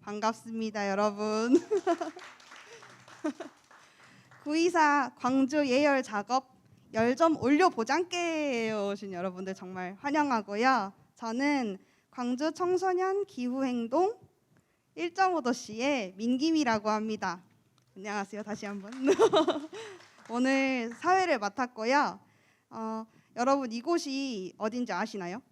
반갑습니다, 여러분. 924 광주 예열 작업 열점 올려 보장께에 오신 여러분들 정말 환영하고요. 저는 광주 청소년 기후행동 1.5도시의 민김이라고 합니다. 안녕하세요. 다시 한번. 오늘 사회를 맡았고요. 여러분 이곳이 어딘지 아시나요?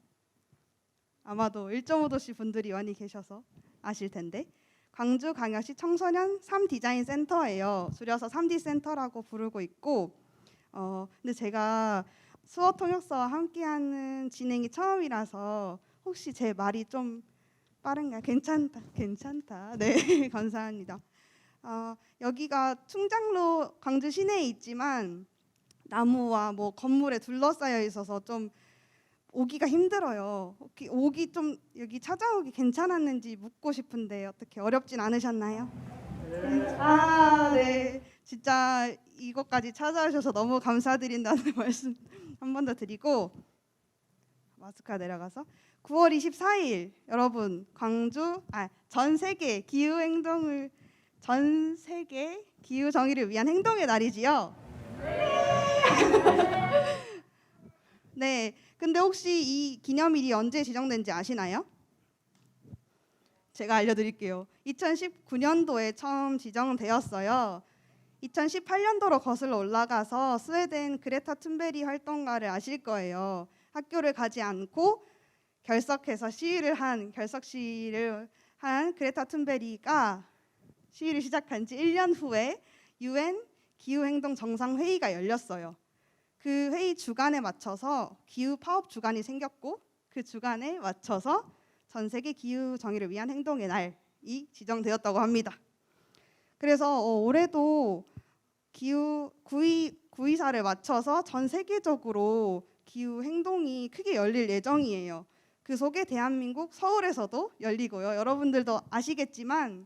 아마도 1.5도시 분들이 많이 계셔서 아실 텐데 광주광역시 청소년 3디자인 센터예요. 줄여서 3D 센터라고 부르고 있고 근데 제가 수어 통역사와 함께하는 진행이 처음이라서 혹시 제 말이 좀 빠른가요? 괜찮다. 네, 감사합니다. 여기가 충장로 광주 시내에 있지만 나무와 뭐 건물에 둘러싸여 있어서 좀 오기가 힘들어요. 오기 좀 여기 찾아오기 괜찮았는지 묻고 싶은데 어떻게 어렵진 않으셨나요? 네. 진짜 이것까지 찾아주셔서 너무 감사드린다는 말씀 한 번 더 드리고 마스크가 내려가서 9월 24일 여러분 광주 전 세계 기후 행동을 전 세계 기후 정의를 위한 행동의 날이지요. 네. 근데 혹시 이 기념일이 언제 지정된지 아시나요? 제가 알려드릴게요. 2019년도에 처음 지정되었어요. 2018년도로 거슬러 올라가서 스웨덴 그레타 툰베리 활동가를 아실 거예요. 학교를 가지 않고 결석해서 결석 시위를 한 그레타 툰베리가 시위를 시작한 지 1년 후에 UN 기후행동 정상회의가 열렸어요. 그 회의 주간에 맞춰서 기후 파업 주간이 생겼고 그 주간에 맞춰서 전 세계 기후 정의를 위한 행동의 날이 지정되었다고 합니다. 그래서 올해도 기후 924를 맞춰서 전 세계적으로 기후 행동이 크게 열릴 예정이에요. 그 속에 대한민국 서울에서도 열리고요. 여러분들도 아시겠지만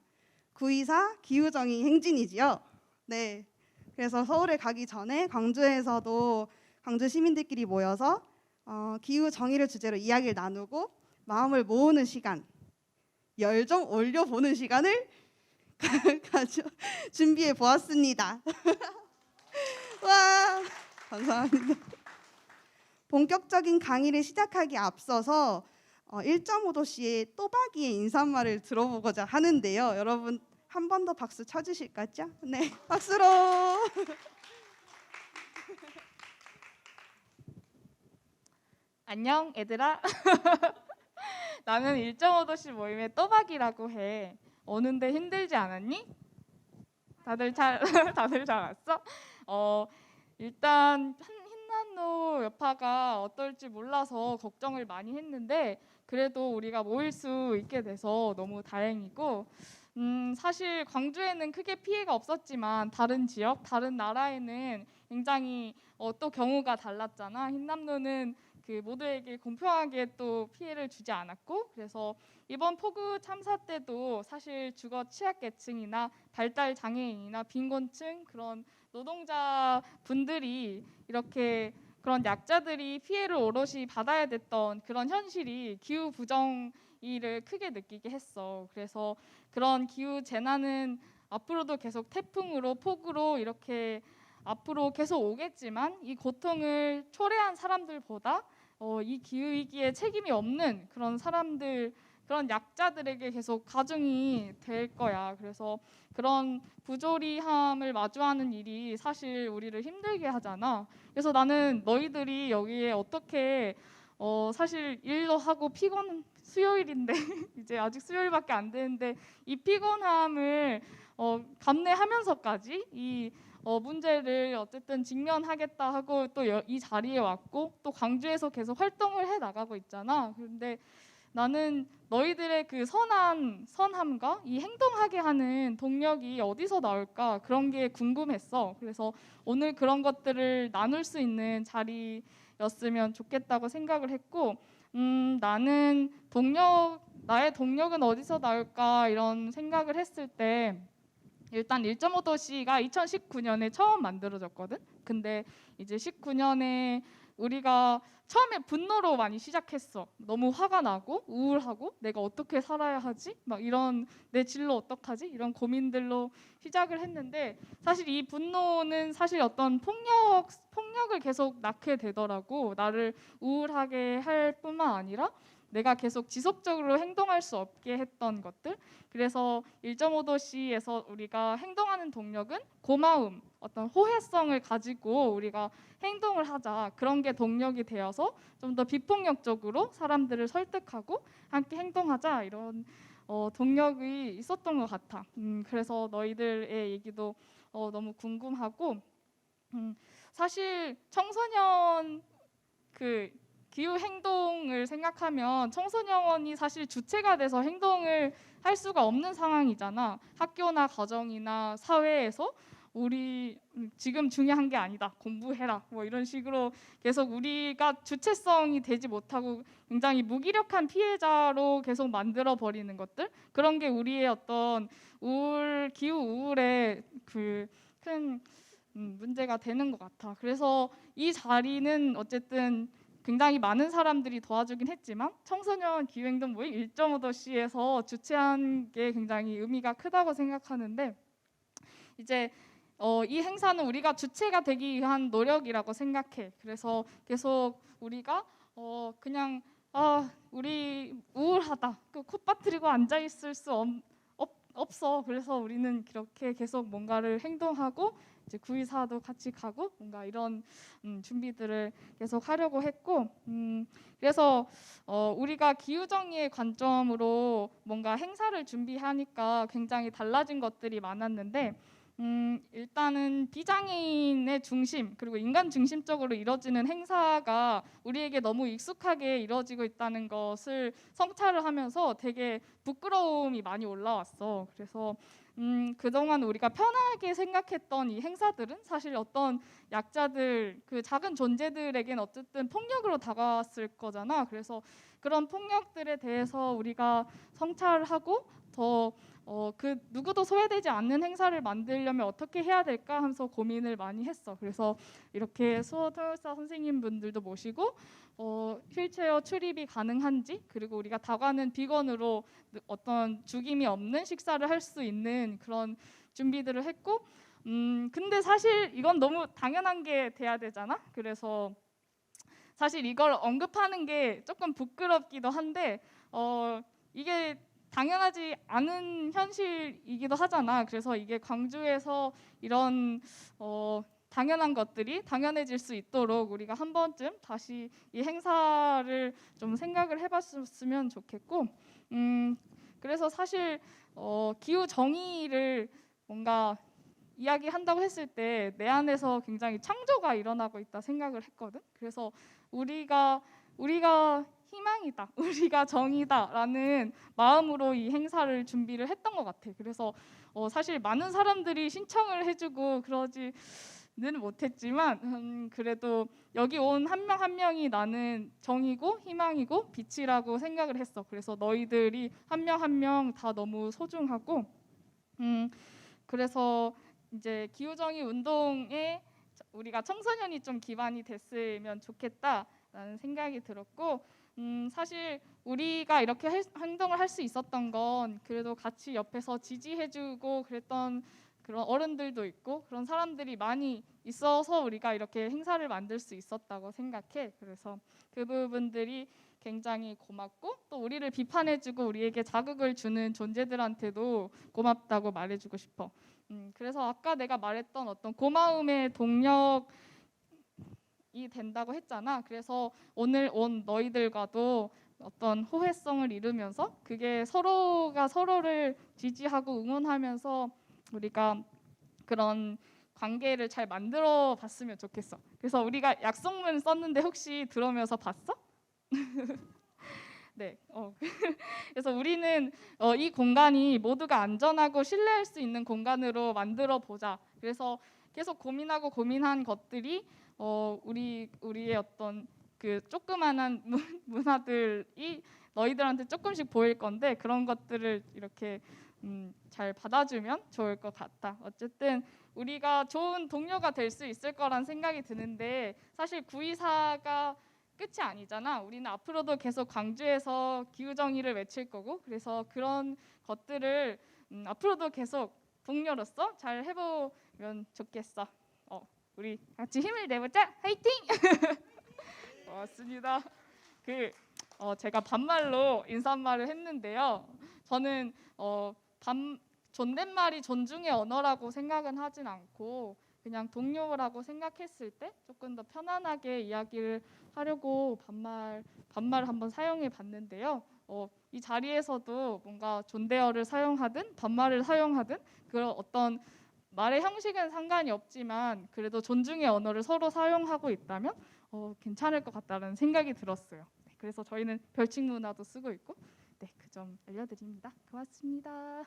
924 기후 정의 행진이지요. 네. 그래서 서울에 가기 전에 광주에서도 광주 시민들끼리 모여서 기후 정의를 주제로 이야기를 나누고 마음을 모으는 시간, 열 좀 올려보는 시간을 준비해 보았습니다. 와, 감사합니다. 본격적인 강의를 시작하기 앞서서 1.5도시의 또박이의 인사말을 들어보고자 하는데요. 여러분 한 번 더 박수 쳐주실 거죠? 네, 박수로. 안녕 얘들아. 나는 1.5도시 모임의 또박이라고 해. 오는데 힘들지 않았니? 다들 잘 다들 잘 왔어? 일단 흰난로 여파가 어떨지 몰라서 걱정을 많이 했는데 그래도 우리가 모일 수 있게 돼서 너무 다행이고 사실 광주에는 크게 피해가 없었지만 다른 지역, 다른 나라에는 굉장히 또 경우가 달랐잖아. 흰남노는 그 모두에게 공평하게 또 피해를 주지 않았고 그래서 이번 폭우 참사 때도 사실 주거 취약계층이나 발달 장애인이나 빈곤층 그런 노동자분들이 이렇게 그런 약자들이 피해를 오롯이 받아야 됐던 그런 현실이 기후 부정의를 크게 느끼게 했어. 그래서 그런 기후 재난은 앞으로도 계속 태풍으로 폭우로 이렇게 앞으로 계속 오겠지만 이 고통을 초래한 사람들보다 이 기후 위기에 책임이 없는 그런 사람들, 그런 약자들에게 계속 가중이 될 거야. 그래서 그런 부조리함을 마주하는 일이 사실 우리를 힘들게 하잖아. 그래서 나는 너희들이 여기에 어떻게 사실 일도 하고 수요일인데 이제 아직 수요일밖에 안 되는데 이 피곤함을 감내하면서까지 이 문제를 어쨌든 직면하겠다 하고 또 이 자리에 왔고 또 광주에서 계속 활동을 해 나가고 있잖아. 그런데 나는 너희들의 그 선함과 이 행동하게 하는 동력이 어디서 나올까 그런 게 궁금했어. 그래서 오늘 그런 것들을 나눌 수 있는 자리였으면 좋겠다고 생각을 했고 나의 동력은 어디서 나올까 이런 생각을 했을 때 일단 1.5도시가 2019년에 처음 만들어졌거든. 근데 이제 19년에 우리가 처음에 분노로 많이 시작했어. 너무 화가 나고 우울하고 내가 어떻게 살아야 하지? 막 이런 내 진로 어떡하지? 이런 고민들로 시작을 했는데 사실 이 분노는 사실 어떤 폭력을 계속 낳게 되더라고. 나를 우울하게 할 뿐만 아니라 내가 계속 지속적으로 행동할 수 없게 했던 것들. 그래서 1.5도시에서 우리가 행동하는 동력은 고마움, 어떤 호혜성을 가지고 우리가 행동을 하자. 그런 게 동력이 되어서 좀 더 비폭력적으로 사람들을 설득하고 함께 행동하자. 이런 동력이 있었던 것 같아. 그래서 너희들의 얘기도 너무 궁금하고 사실 청소년 그 기후 행동을 생각하면 청소년이 사실 주체가 돼서 행동을 할 수가 없는 상황이잖아. 학교나 가정이나 사회에서 우리 지금 중요한 게 아니다. 공부해라. 뭐 이런 식으로 계속 우리가 주체성이 되지 못하고 굉장히 무기력한 피해자로 계속 만들어 버리는 것들. 그런 게 우리의 어떤 기후 우울의 그 큰 문제가 되는 것 같아. 그래서 이 자리는 어쨌든 굉장히 많은 사람들이 도와주긴 했지만 청소년 기후행동 모임 1.5도시에서 주최한 게 굉장히 의미가 크다고 생각하는데 이제 이 행사는 우리가 주체가 되기 위한 노력이라고 생각해. 그래서 계속 우리가 그냥 우리 우울하다. 그 콧바트리고 앉아 있을 수 없어. 그래서 우리는 그렇게 계속 뭔가를 행동하고 이제 구의사도 같이 가고 뭔가 이런 준비들을 계속 하려고 했고 그래서 우리가 기후정의의 관점으로 뭔가 행사를 준비하니까 굉장히 달라진 것들이 많았는데 일단은 비장애인의 중심 그리고 인간 중심적으로 이뤄지는 행사가 우리에게 너무 익숙하게 이뤄지고 있다는 것을 성찰을 하면서 되게 부끄러움이 많이 올라왔어. 그래서 그동안 우리가 편하게 생각했던 이 행사들은 사실 어떤 약자들, 그 작은 존재들에겐 어쨌든 폭력으로 다가왔을 거잖아. 그래서 그런 폭력들에 대해서 우리가 성찰하고 더 그 누구도 소외되지 않는 행사를 만들려면 어떻게 해야 될까 하면서 고민을 많이 했어. 그래서 이렇게 수어 통역사 선생님분들도 모시고 휠체어 출입이 가능한지 그리고 우리가 다가는 비건으로 어떤 죽임이 없는 식사를 할 수 있는 그런 준비들을 했고 근데 사실 이건 너무 당연한 게 돼야 되잖아. 그래서 사실 이걸 언급하는 게 조금 부끄럽기도 한데 이게 당연하지 않은 현실이기도 하잖아. 그래서 이게 광주에서 이런 당연한 것들이 당연해질 수 있도록 우리가 한 번쯤 다시 이 행사를 좀 생각을 해봤으면 좋겠고 그래서 사실 기후 정의를 뭔가 이야기한다고 했을 때 내 안에서 굉장히 창조가 일어나고 있다 생각을 했거든. 그래서 우리가 희망이다, 우리가 정의다라는 마음으로 이 행사를 준비를 했던 것 같아. 그래서 사실 많은 사람들이 신청을 해주고 그러지는 못했지만 그래도 여기 온 한 명 한 명이 나는 정의고 희망이고 빛이라고 생각을 했어. 그래서 너희들이 한 명 한 명 다 너무 소중하고 그래서 이제 기후정의 운동에 우리가 청소년이 좀 기반이 됐으면 좋겠다라는 생각이 들었고 사실 우리가 이렇게 행동을 할 수 있었던 건 그래도 같이 옆에서 지지해주고 그랬던 그런 어른들도 있고 그런 사람들이 많이 있어서 우리가 이렇게 행사를 만들 수 있었다고 생각해. 그래서 그 부분들이 굉장히 고맙고 또 우리를 비판해주고 우리에게 자극을 주는 존재들한테도 고맙다고 말해주고 싶어. 그래서 아까 내가 말했던 어떤 고마움의 동력이 된다고 했잖아. 그래서 오늘 온 너희들과도 어떤 호혜성을 이루면서 그게 서로가 서로를 지지하고 응원하면서 우리가 그런 관계를 잘 만들어 봤으면 좋겠어. 그래서 우리가 약속문 썼는데 혹시 들어오면서 봤어? 네. 그래서 우리는 이 공간이 모두가 안전하고 신뢰할 수 있는 공간으로 만들어 보자. 그래서 계속 고민하고 고민한 것들이 우리의 어떤 그 조그만한 문화들이 너희들한테 조금씩 보일 건데 그런 것들을 이렇게 잘 받아주면 좋을 것 같다. 어쨌든 우리가 좋은 동료가 될 수 있을 거란 생각이 드는데 사실 구이사가 끝이 아니잖아. 우리는 앞으로도 계속 광주에서 기후정의를 외칠 거고 그래서 그런 것들을 앞으로도 계속 동료로서 잘 해보면 좋겠어. 우리 같이 힘을 내보자. 화이팅! 고맙습니다. 제가 반말로 인사말을 했는데요. 저는 존댓말이 존중의 언어라고 생각은 하진 않고 그냥 동료라고 생각했을 때 조금 더 편안하게 이야기를 하려고 반말을 한번 사용해 봤는데요. 이 자리에서도 뭔가 존대어를 사용하든 반말을 사용하든 그런 어떤 말의 형식은 상관이 없지만 그래도 존중의 언어를 서로 사용하고 있다면 괜찮을 것 같다는 생각이 들었어요. 네, 그래서 저희는 별칭 문화도 쓰고 있고 그 점 알려드립니다. 고맙습니다.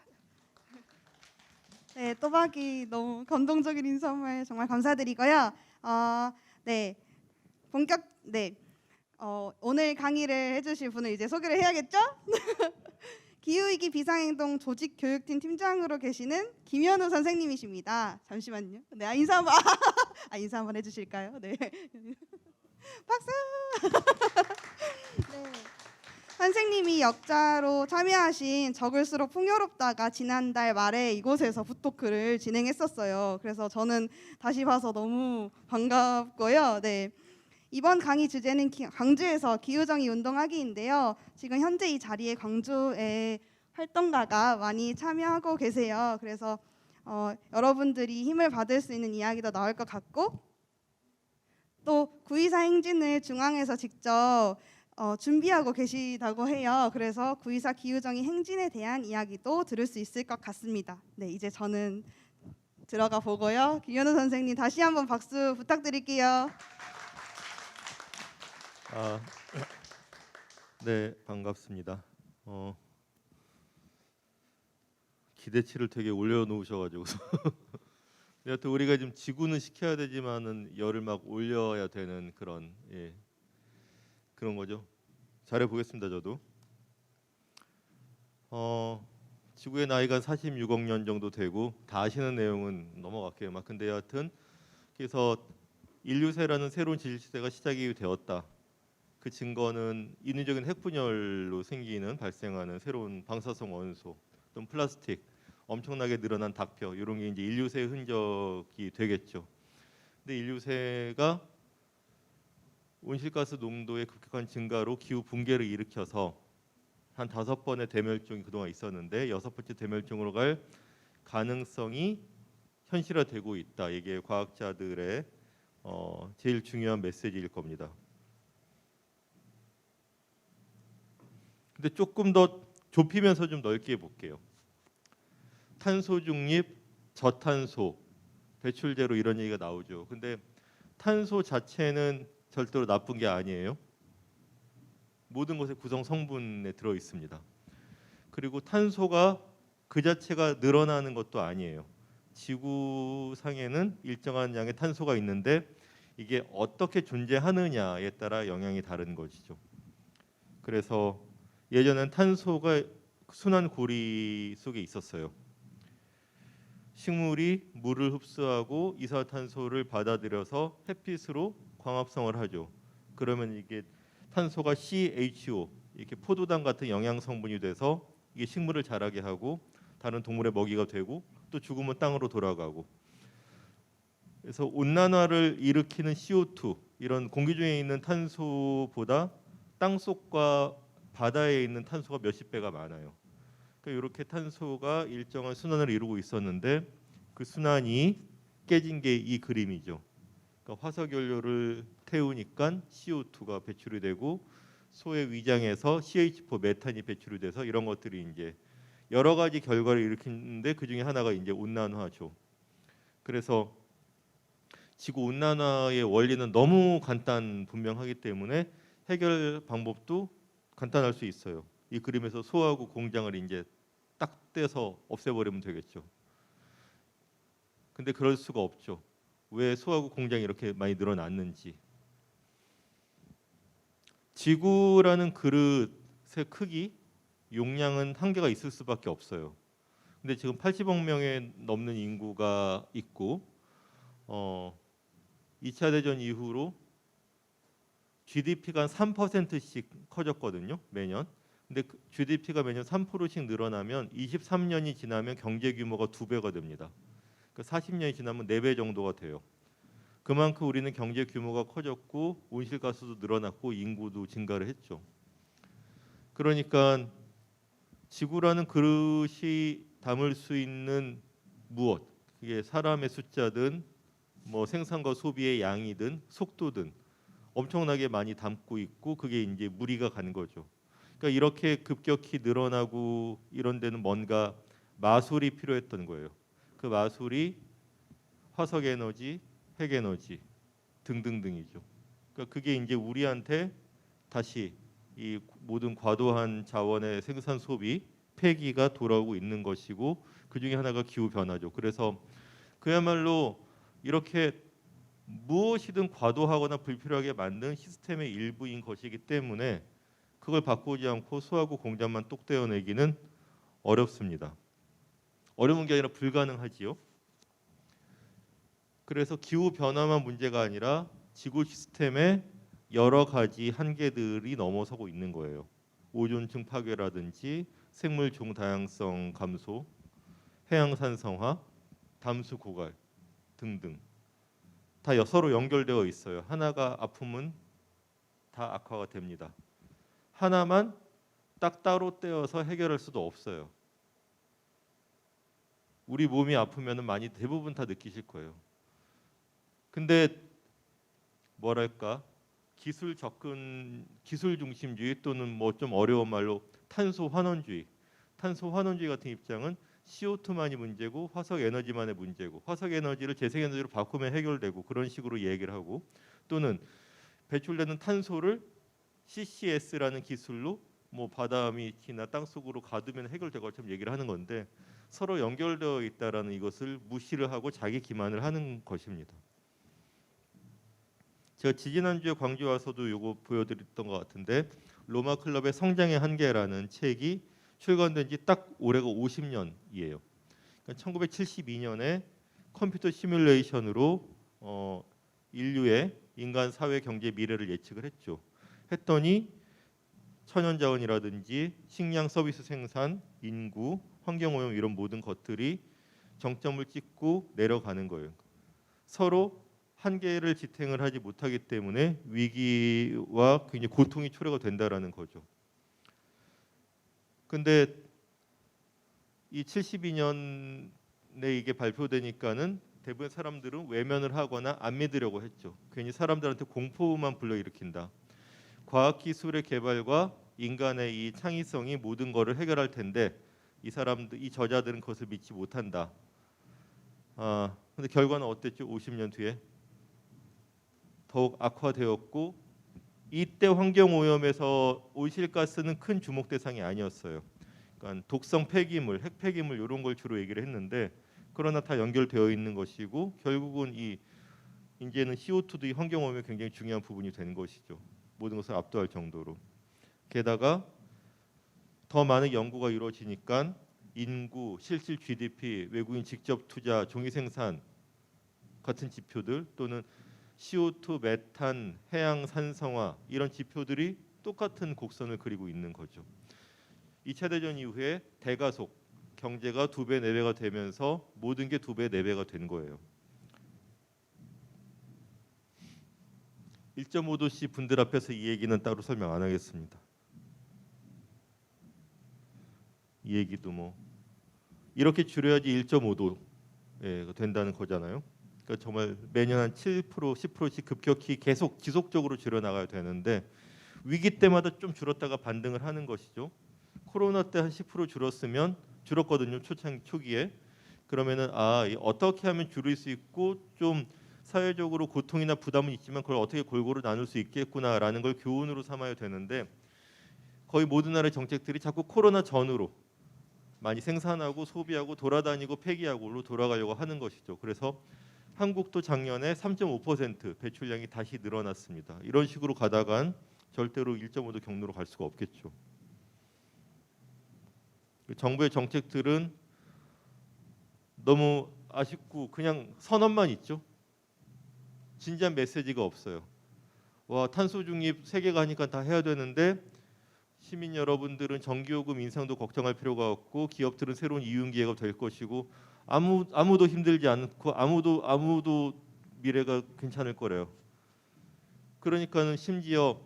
네, 또박이 너무 감동적인 인사말 정말 감사드리고요. 네, 오늘 강의를 해주실 분을 이제 소개를 해야겠죠? 기후위기 비상행동 조직교육팀 팀장으로 계시는 김현우 선생님이십니다. 잠시만요. 네, 인사 한번 인사 한번 해주실까요? 네, 박수. 네. 선생님이 역자로 참여하신 적을수록 풍요롭다가 지난달 말에 이곳에서 붓토크를 진행했었어요. 그래서 저는 다시 봐서 너무 반갑고요. 네. 이번 강의 주제는 광주에서 기후정의 운동하기인데요. 지금 현재 이 자리에 광주의 활동가가 많이 참여하고 계세요. 그래서 여러분들이 힘을 받을 수 있는 이야기도 나올 것 같고 또 9.24 행진을 중앙에서 직접 준비하고 계시다고 해요. 그래서 9.24 기후정의 행진에 대한 이야기도 들을 수 있을 것 같습니다. 네, 이제 저는 들어가 보고요. 김현우 선생님 다시 한번 박수 부탁드릴게요. 네, 반갑습니다. 기대치를 되게 올려놓으셔가지고 여하튼 우리가 지금 지구는 식혀야 되지만은 열을 막 올려야 되는 그런 그런 거죠. 잘해 보겠습니다. 저도 지구의 나이가 46억 년 정도 되고 다 아시는 내용은 넘어갈게요. 근데 여하튼 그래서 인류세라는 새로운 지질시대가 시작이 되었다. 그 증거는 인위적인 핵분열로 발생하는 새로운 방사성 원소 또는 플라스틱, 엄청나게 늘어난 닥터 이런 게 이제 인류세의 흔적이 되겠죠. 근데 인류세가 온실가스 농도의 급격한 증가로 기후 붕괴를 일으켜서 한 5번의 대멸종이 그동안 있었는데 6번째 대멸종으로 갈 가능성이 현실화되고 있다. 이게 과학자들의 제일 중요한 메시지일 겁니다. 근데 조금 더 좁히면서 좀 넓게 볼게요. 탄소 중립, 저탄소, 배출 제로 이런 얘기가 나오죠. 근데 탄소 자체는 절대로 나쁜 게 아니에요. 모든 것의 구성 성분에 들어 있습니다. 그리고 탄소가 그 자체가 늘어나는 것도 아니에요. 지구상에는 일정한 양의 탄소가 있는데 이게 어떻게 존재하느냐에 따라 영향이 다른 것이죠. 그래서 예전엔 탄소가 순환 고리 속에 있었어요. 식물이 물을 흡수하고 이산화탄소를 받아들여서 햇빛으로 광합성을 하죠. 그러면 이게 탄소가 CHO 이렇게 포도당 같은 영양 성분이 돼서 이게 식물을 자라게 하고 다른 동물의 먹이가 되고 또 죽으면 땅으로 돌아가고. 그래서 온난화를 일으키는 CO2 이런 공기 중에 있는 탄소보다 땅 속과 바다에 있는 탄소가 몇십 배가 많아요. 그러니까 이렇게 탄소가 일정한 순환을 이루고 있었는데 그 순환이 깨진 게 이 그림이죠. 그러니까 화석연료를 태우니까 CO2가 배출이 되고 소의 위장에서 CH4 메탄이 배출이 돼서 이런 것들이 이제 여러 가지 결과를 일으키는데 그 중에 하나가 이제 온난화죠. 그래서 지구 온난화의 원리는 너무 분명하기 때문에 해결 방법도 간단할 수 있어요. 이 그림에서 소하고 공장을 이제 딱 떼서 없애버리면 되겠죠. 근데 그럴 수가 없죠. 왜 소하고 공장이 이렇게 많이 늘어났는지. 지구라는 그릇에 크기, 용량은 한계가 있을 수밖에 없어요. 근데 지금 80억 명의 넘는 인구가 있고 2차 대전 이후로 GDP가 한 3%씩 커졌거든요, 매년. 근데 GDP가 매년 3%씩 늘어나면 23년이 지나면 경제 규모가 2배가 됩니다. 그러니까 40년이 지나면 4배 정도가 돼요. 그만큼 우리는 경제 규모가 커졌고 온실가스도 늘어났고 인구도 증가를 했죠. 그러니까 지구라는 그릇이 담을 수 있는 무엇, 그게 사람의 숫자든 뭐 생산과 소비의 양이든 속도든 엄청나게 많이 담고 있고 그게 이제 무리가 가는 거죠. 그러니까 이렇게 급격히 늘어나고 이런 데는 뭔가 마술이 필요했던 거예요. 그 마술이 화석 에너지, 핵 에너지 등등등이죠. 그러니까 그게 이제 우리한테 다시 이 모든 과도한 자원의 생산 소비 폐기가 돌아오고 있는 것이고 그 중에 하나가 기후 변화죠. 그래서 그야말로 이렇게 무엇이든 과도하거나 불필요하게 만든 시스템의 일부인 것이기 때문에 그걸 바꾸지 않고 수하고 공장만 똑 떼어내기는 어렵습니다. 어려운 게 아니라 불가능하지요. 그래서 기후 변화만 문제가 아니라 지구 시스템의 여러 가지 한계들이 넘어서고 있는 거예요. 오존층 파괴라든지 생물 종 다양성 감소, 해양 산성화, 담수 고갈 등등 다 서로 연결되어 있어요. 하나가 아프면 다 악화가 됩니다. 하나만 딱 따로 떼어서 해결할 수도 없어요. 우리 몸이 아프면 많이 대부분 다 느끼실 거예요. 근데 뭐랄까 기술 접근, 기술 중심주의 또는 뭐 좀 어려운 말로 탄소 환원주의 같은 입장은 CO2만이 문제고 화석 에너지만의 문제고 화석 에너지를 재생 에너지로 바꾸면 해결되고 그런 식으로 얘기를 하고 또는 배출되는 탄소를 CCS라는 기술로 뭐 바다 밑이나 땅 속으로 가두면 해결될 것처럼 얘기를 하는 건데 서로 연결되어 있다라는 이것을 무시를 하고 자기 기만을 하는 것입니다. 제가 지지난주에 광주 와서도 이거 보여드렸던 것 같은데 로마 클럽의 성장의 한계라는 책이 출간된 지 딱 올해가 50년이에요. 그러니까 1972년에 컴퓨터 시뮬레이션으로 인류의 인간 사회 경제 미래를 예측을 했더니 천연자원이라든지 식량 서비스 생산, 인구, 환경오염 이런 모든 것들이 정점을 찍고 내려가는 거예요. 서로 한계를 지탱을 하지 못하기 때문에 위기와 굉장히 고통이 초래가 된다라는 거죠. 근데 이 72년에 이게 발표되니까는 대부분 사람들은 외면을 하거나 안 믿으려고 했죠. 괜히 사람들한테 공포만 불러일으킨다. 과학기술의 개발과 인간의 이 창의성이 모든 것을 해결할 텐데 이 저자들은 그것을 믿지 못한다. 근데 결과는 어땠죠? 50년 뒤에 더욱 악화되었고 이때 환경오염에서 온실가스는 큰 주목 대상이 아니었어요. 그러니까 독성 폐기물, 핵 폐기물 이런 걸 주로 얘기를 했는데 그러나 다 연결되어 있는 것이고 결국은 이제는 CO2도 이 환경오염의 굉장히 중요한 부분이 되는 것이죠. 모든 것을 압도할 정도로. 게다가 더 많은 연구가 이루어지니까 인구, 실질 GDP, 외국인 직접 투자, 종이 생산 같은 지표들 또는 CO2, 메탄, 해양 산성화 이런 지표들이 똑같은 곡선을 그리고 있는 거죠. 2차 대전 이후에 대가속, 경제가 2배, 4배가 되면서 모든 게 2배, 4배가 된 거예요. 1.5도씨 분들 앞에서 이 얘기는 따로 설명 안 하겠습니다. 이 얘기도 뭐 이렇게 줄여야지 1.5도 된다는 거잖아요. 그러니까 정말 매년 한 7%, 10%씩 급격히 계속 지속적으로 줄여 나가야 되는데 위기 때마다 좀 줄었다가 반등을 하는 것이죠. 코로나 때 한 10% 줄었거든요. 초기에. 그러면은 어떻게 하면 줄일 수 있고 좀 사회적으로 고통이나 부담은 있지만 그걸 어떻게 골고루 나눌 수 있겠구나라는 걸 교훈으로 삼아야 되는데 거의 모든 나라의 정책들이 자꾸 코로나 전으로 많이 생산하고 소비하고 돌아다니고 폐기하고로 돌아가려고 하는 것이죠. 그래서 한국도 작년에 3.5% 배출량이 다시 늘어났습니다. 이런 식으로 가다간 절대로 1.5도 경로로 갈 수가 없겠죠. 정부의 정책들은 너무 아쉽고 그냥 선언만 있죠. 진지한 메시지가 없어요. 와, 탄소 중립 세계가 하니까 다 해야 되는데 시민 여러분들은 전기요금 인상도 걱정할 필요가 없고 기업들은 새로운 이윤기회가 될 것이고 아무도 힘들지 않고 아무도 미래가 괜찮을 거래요. 그러니까는 심지어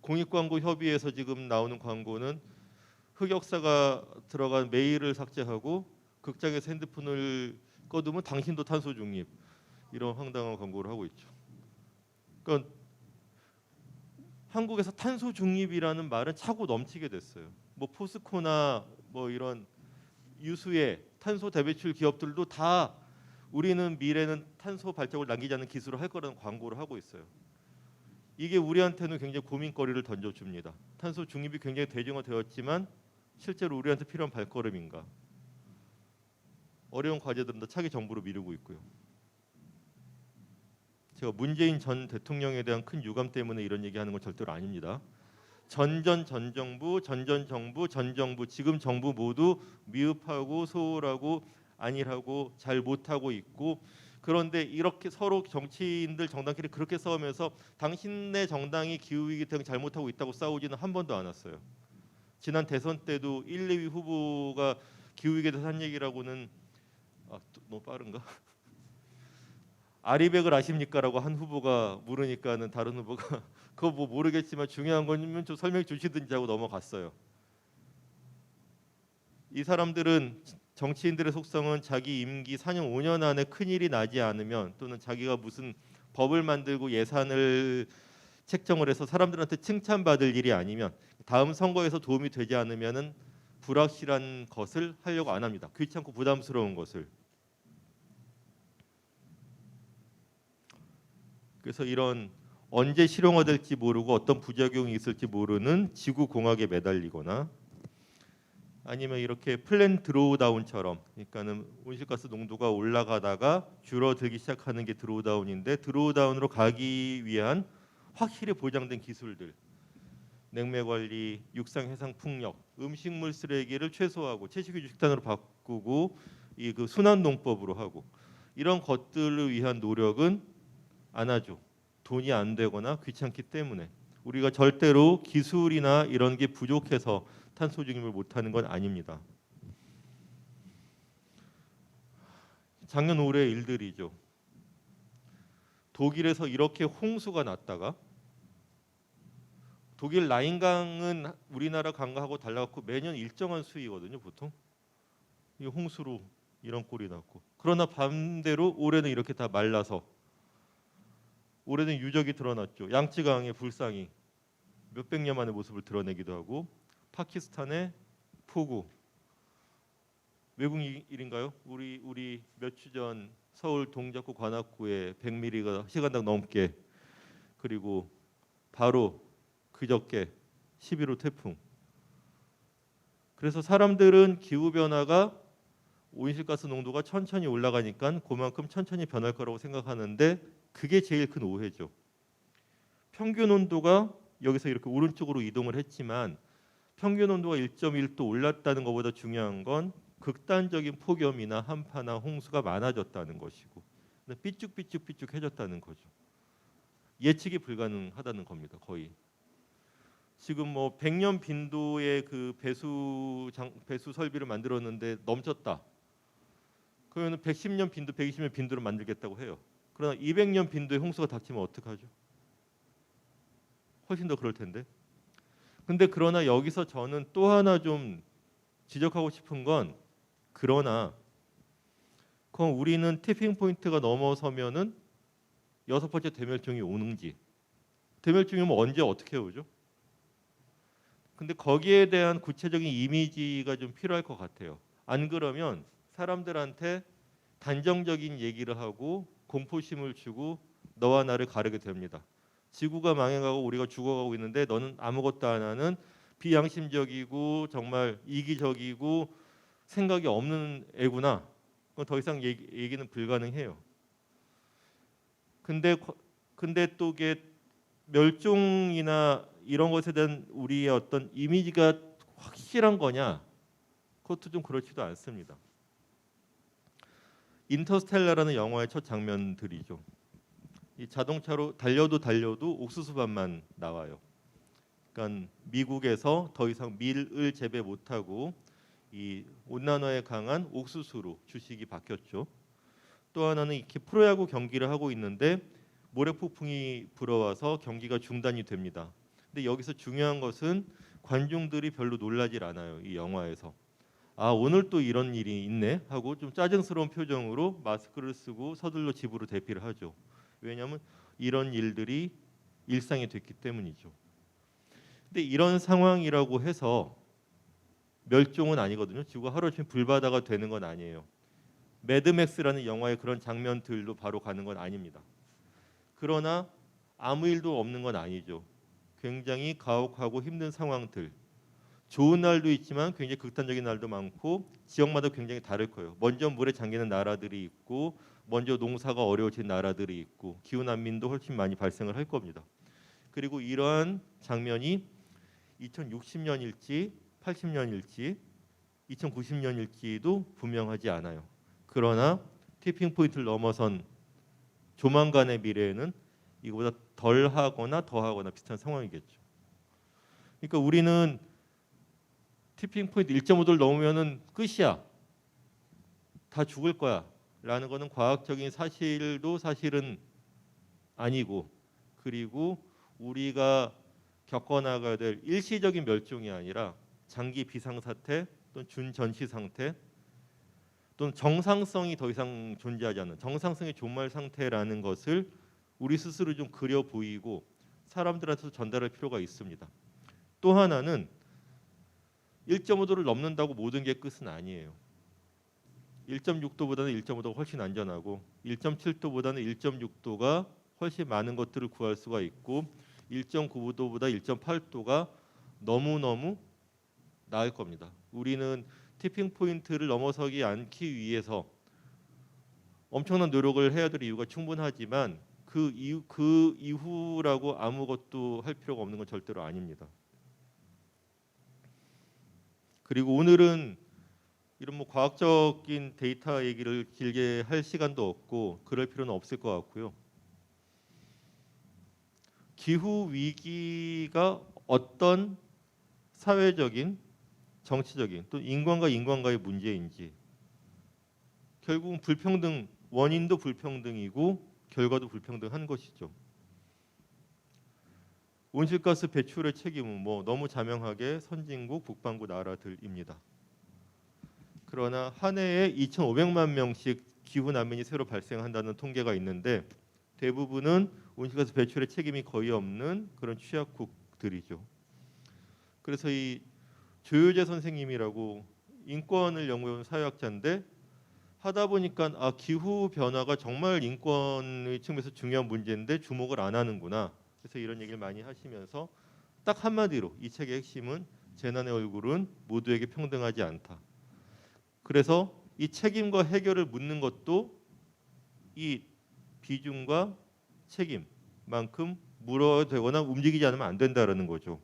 공익광고협의회에서 지금 나오는 광고는 흑역사가 들어간 메일을 삭제하고 극장에서 핸드폰을 꺼두면 당신도 탄소 중립, 이런 황당한 광고를 하고 있죠. 그러니까 한국에서 탄소 중립이라는 말은 차고 넘치게 됐어요. 뭐 포스코나 뭐 이런 유수의 탄소 대배출 기업들도 다 우리는 미래는 탄소 발자국을 남기지 않는 기술을 할 거라는 광고를 하고 있어요. 이게 우리한테는 굉장히 고민거리를 던져줍니다. 탄소 중립이 굉장히 대중화되었지만 실제로 우리한테 필요한 발걸음인가? 어려운 과제들은 다 차기 정부로 미루고 있고요. 제가 문재인 전 대통령에 대한 큰 유감 때문에 이런 얘기하는 건 절대로 아닙니다. 전 정부 지금 정부 모두 미흡하고 소홀하고 안일하고 잘 못하고 있고, 그런데 이렇게 서로 정치인들 정당끼리 그렇게 싸우면서 당신네 정당이 기후위기 때문에 잘못하고 있다고 싸우지는 한 번도 않았어요. 지난 대선 때도 1, 2위 후보가 기후위기에 대해서 한 얘기라고는 너무 빠른가? 아리백을 아십니까라고 한 후보가 물으니까는 다른 후보가 그거 뭐 모르겠지만 중요한 거면 좀 설명해 주시든지 하고 넘어갔어요. 이 사람들은, 정치인들의 속성은 자기 임기 4년 5년 안에 큰일이 나지 않으면, 또는 자기가 무슨 법을 만들고 예산을 책정을 해서 사람들한테 칭찬받을 일이 아니면, 다음 선거에서 도움이 되지 않으면은 불확실한 것을 하려고 안 합니다. 귀찮고 부담스러운 것을. 그래서 이런 언제 실용화될지 모르고 어떤 부작용이 있을지 모르는 지구 공학에 매달리거나, 아니면 이렇게 플랜 드로우다운처럼, 그러니까는 온실가스 농도가 올라가다가 줄어들기 시작하는 게 드로우다운인데, 드로우다운으로 가기 위한 확실히 보장된 기술들, 냉매 관리, 육상 해상 풍력, 음식물 쓰레기를 최소화하고 채식유 식단으로 바꾸고 이 그 순환 농법으로 하고, 이런 것들을 위한 노력은 안 하죠. 돈이 안 되거나 귀찮기 때문에. 우리가 절대로 기술이나 이런 게 부족해서 탄소 중립을 못하는 건 아닙니다. 작년 올해 일들이죠. 독일에서 이렇게 홍수가 났다가, 독일 라인강은 우리나라 강하고 달라갖고 매년 일정한 수위거든요, 보통. 이 홍수로 이런 꼴이 났고, 그러나 반대로 올해는 이렇게 다 말라서, 올해는 유적이 드러났죠. 양쯔강의 불상이 몇백 년 만의 모습을 드러내기도 하고, 파키스탄의 폭우, 외국 일인가요? 우리 몇 주 전 서울 동작구 관악구에 100mm가 시간당 넘게, 그리고 바로 그저께 11호 태풍. 그래서 사람들은 기후 변화가, 온실가스 농도가 천천히 올라가니까 그만큼 천천히 변할 거라고 생각하는데, 그게 제일 큰 오해죠. 평균 온도가 여기서 이렇게 오른쪽으로 이동을 했지만 평균 온도가 1.1도 올랐다는 것보다 중요한 건 극단적인 폭염이나 한파나 홍수가 많아졌다는 것이고, 삐쭉삐쭉해졌다는 거죠. 예측이 불가능하다는 겁니다. 거의. 지금 뭐 100년 빈도의 그 배수 설비를 만들었는데 넘쳤다. 그러면 110년 빈도, 120년 빈도를 만들겠다고 해요. 그러나 200년 빈도의 홍수가 닥치면 어떡하죠? 훨씬 더 그럴 텐데. 근데 그러나 여기서 저는 또 하나 좀 지적하고 싶은 건, 그럼 우리는 티핑 포인트가 넘어서면은 6번째 대멸종이 오는지, 대멸종이 오면 언제 어떻게 오죠? 근데 거기에 대한 구체적인 이미지가 좀 필요할 것 같아요. 안 그러면 사람들한테 단정적인 얘기를 하고 공포심을 주고 너와 나를 가르게 됩니다. 지구가 망해가고 우리가 죽어가고 있는데 너는 아무것도 안 하는 비양심적이고 정말 이기적이고 생각이 없는 애구나. 그건 더 이상 얘기는 불가능해요. 근데 또 이게 멸종이나 이런 것에 대한 우리의 어떤 이미지가 확실한 거냐, 그것도 좀 그렇지도 않습니다. 인터스텔라라는 영화의 첫 장면들이죠. 이 자동차로 달려도 옥수수밭만 나와요. 그러니까 미국에서 더 이상 밀을 재배 못하고 이 온난화에 강한 옥수수로 주식이 바뀌었죠. 또 하나는 이렇게 프로야구 경기를 하고 있는데 모래폭풍이 불어와서 경기가 중단이 됩니다. 근데 여기서 중요한 것은 관중들이 별로 놀라질 않아요. 이 영화에서. 아, 오늘 또 이런 일이 있네 하고 좀 짜증스러운 표정으로 마스크를 쓰고 서둘러 집으로 대피를 하죠. 왜냐하면 이런 일들이 일상이 됐기 때문이죠. 근데 이런 상황이라고 해서 멸종은 아니거든요. 지구가 하루아침에 불바다가 되는 건 아니에요. 매드맥스라는 영화의 그런 장면들도 바로 가는 건 아닙니다. 그러나 아무 일도 없는 건 아니죠. 굉장히 가혹하고 힘든 상황들. 좋은 날도 있지만 굉장히 극단적인 날도 많고 지역마다 굉장히 다를 거예요. 먼저 물에 잠기는 나라들이 있고 먼저 농사가 어려워진 나라들이 있고 기후난민도 훨씬 많이 발생을 할 겁니다. 그리고 이러한 장면이 2060년일지 80년일지 2090년일지도 분명하지 않아요. 그러나 티핑 포인트를 넘어선 조만간의 미래에는 이거보다 덜하거나 더하거나 비슷한 상황이겠죠. 그러니까 우리는 티핑 포인트 1.5도를 넘으면은 끝이야. 다 죽을 거야. 라는 거는 과학적인 사실도 사실은 아니고 그리고 우리가 겪어나가야 될 일시적인 멸종이 아니라 장기 비상사태 또는 준전시 상태 또는 정상성이 더 이상 존재하지 않는 정상성의 종말 상태라는 것을 우리 스스로 좀 그려 보이고 사람들한테 전달할 필요가 있습니다. 또 하나는 1.5도를 넘는다고 모든 게 끝은 아니에요. 1.6도보다는 1.5도가 훨씬 안전하고 1.7도보다는 1.6도가 훨씬 많은 것들을 구할 수가 있고 1.9도보다 1.8도가 너무너무 나을 겁니다. 우리는 티핑 포인트를 넘어서지 않기 위해서 엄청난 노력을 해야 될 이유가 충분하지만 그 이후라고 아무것도 할 필요가 없는 건 절대로 아닙니다. 그리고 오늘은 이런 뭐 과학적인 데이터 얘기를 길게 할 시간도 없고 그럴 필요는 없을 것 같고요. 기후 위기가 어떤 사회적인, 정치적인 또 인간과 인간과의 문제인지 결국은 불평등 원인도 불평등이고 결과도 불평등한 것이죠. 온실가스 배출의 책임은 뭐 너무 자명하게 선진국 북반구 나라들입니다. 그러나 한 해에 2,500만 명씩 기후 난민이 새로 발생한다는 통계가 있는데 대부분은 온실가스 배출의 책임이 거의 없는 그런 취약국들이죠. 그래서 이 조효재 선생님이라고 인권을 연구해온 사회학자인데 하다 보니까 아 기후 변화가 정말 인권의 측면에서 중요한 문제인데 주목을 안 하는구나. 그래서 이런 얘기를 많이 하시면서 딱 한마디로 이 책의 핵심은 재난의 얼굴은 모두에게 평등하지 않다. 그래서 이 책임과 해결을 묻는 것도 이 비중과 책임만큼 물어되거나 움직이지 않으면 안 된다라는 거죠.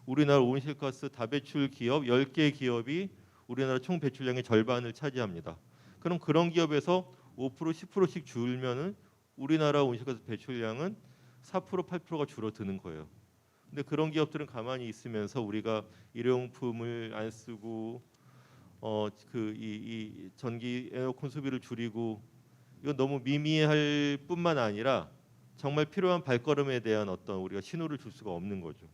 우리나라 온실가스 다배출 기업 10개 기업이 우리나라 총 배출량의 절반을 차지합니다. 그럼 그런 기업에서 5% 10%씩 줄면은 우리나라 온실가스 배출량은 4% 8%가 줄어드는 거예요. 근데 그런 기업들은 가만히 있으면서 우리가 일회용품을 안 쓰고 이 전기 에어컨 소비를 줄이고 이건 너무 미미할 뿐만 아니라 정말 필요한 발걸음에 대한 어떤 우리가 신호를 줄 수가 없는 거죠.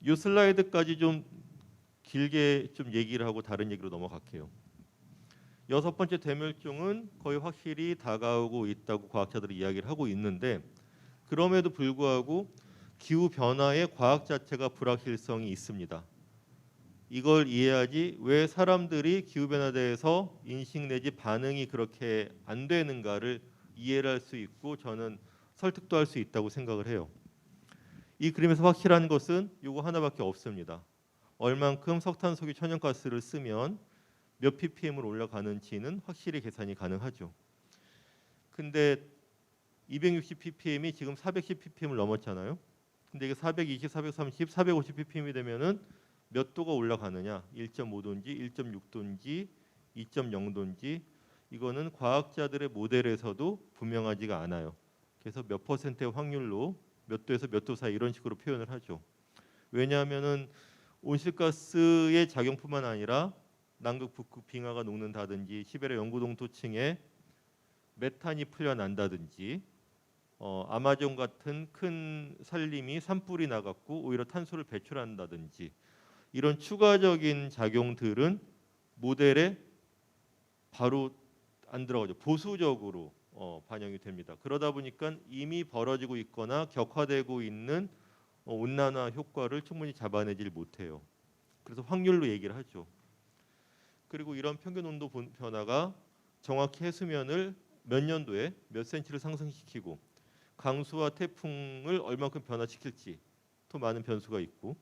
이 슬라이드까지 좀 길게 좀 얘기를 하고 다른 얘기로 넘어갈게요. 6번째 대멸종은 거의 확실히 다가오고 있다고 과학자들이 이야기를 하고 있는데 그럼에도 불구하고 기후 변화의 과학 자체가 불확실성이 있습니다. 이걸 이해하지 왜 사람들이 기후 변화에 대해서 인식 내지 반응이 그렇게 안 되는가를 이해를 할 수 있고 저는 설득도 할 수 있다고 생각을 해요. 이 그림에서 확실한 것은 이거 하나밖에 없습니다. 얼만큼 석탄소기 천연가스를 쓰면 몇 ppm으로 올라가는지는 확실히 계산이 가능하죠. 근데 260 ppm이 지금 410 ppm을 넘었잖아요. 근데 이게 420, 430, 450 ppm이 되면은 몇 도가 올라가느냐, 1.5도인지 1.6도인지 2.0도인지 이거는 과학자들의 모델에서도 분명하지가 않아요. 그래서 몇 퍼센트의 확률로 몇 도에서 몇 도 사이 이런 식으로 표현을 하죠. 왜냐하면은 온실가스의 작용뿐만 아니라 남극 북극 빙하가 녹는다든지 시베리아 영구동토층에 메탄이 풀려난다든지 아마존 같은 큰 산림이 산불이 나갖고 오히려 탄소를 배출한다든지 이런 추가적인 작용들은 모델에 바로 안 들어가죠. 보수적으로 반영이 됩니다. 그러다 보니까 이미 벌어지고 있거나 격화되고 있는 온난화 효과를 충분히 잡아내질 못해요. 그래서 확률로 얘기를 하죠. 그리고 이런 평균 온도 변화가 정확히 해수면을 몇 년도에 몇 센치를 상승시키고 강수와 태풍을 얼마큼 변화시킬지 또 많은 변수가 있고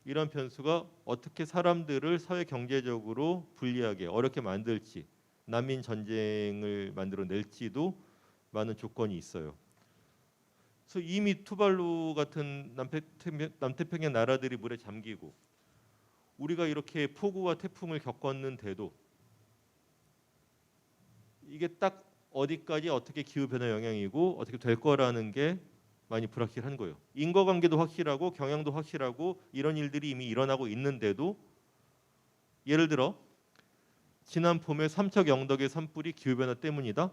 이런 변수가 어떻게 사람들을 사회 경제적으로 불리하게 어렵게 만들지 난민 전쟁을 만들어낼지도 많은 조건이 있어요. 그래서 이미 투발루 같은 남태평양 나라들이 물에 잠기고 우리가 이렇게 폭우와 태풍을 겪었는데도 이게 딱 어디까지 어떻게 기후변화 영향이고 어떻게 될 거라는 게 많이 불확실한 거예요. 인과관계도 확실하고 경향도 확실하고 이런 일들이 이미 일어나고 있는데도 예를 들어 지난 봄에 삼척 영덕의 산불이 기후변화 때문이다?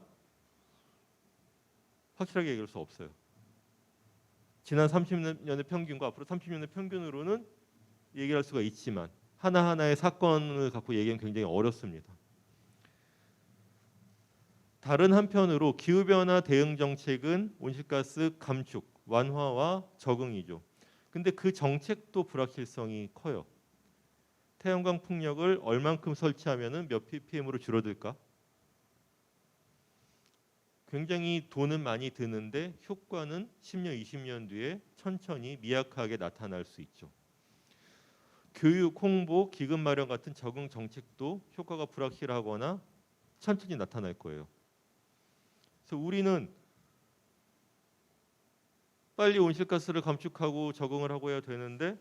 확실하게 얘기할 수 없어요. 지난 30년의 평균과 앞으로 30년의 평균으로는 얘기할 수가 있지만 하나하나의 사건을 갖고 얘기하면 굉장히 어렵습니다. 다른 한편으로 기후변화 대응 정책은 온실가스 감축, 완화와 적응이죠. 근데 그 정책도 불확실성이 커요. 태양광 풍력을 얼만큼 설치하면 몇 ppm으로 줄어들까? 굉장히 돈은 많이 드는데 효과는 10년, 20년 뒤에 천천히 미약하게 나타날 수 있죠. 교육, 홍보, 기금 마련 같은 적응 정책도 효과가 불확실하거나 천천히 나타날 거예요. 그래서 우리는 빨리 온실가스를 감축하고 적응을 하고 해야 되는데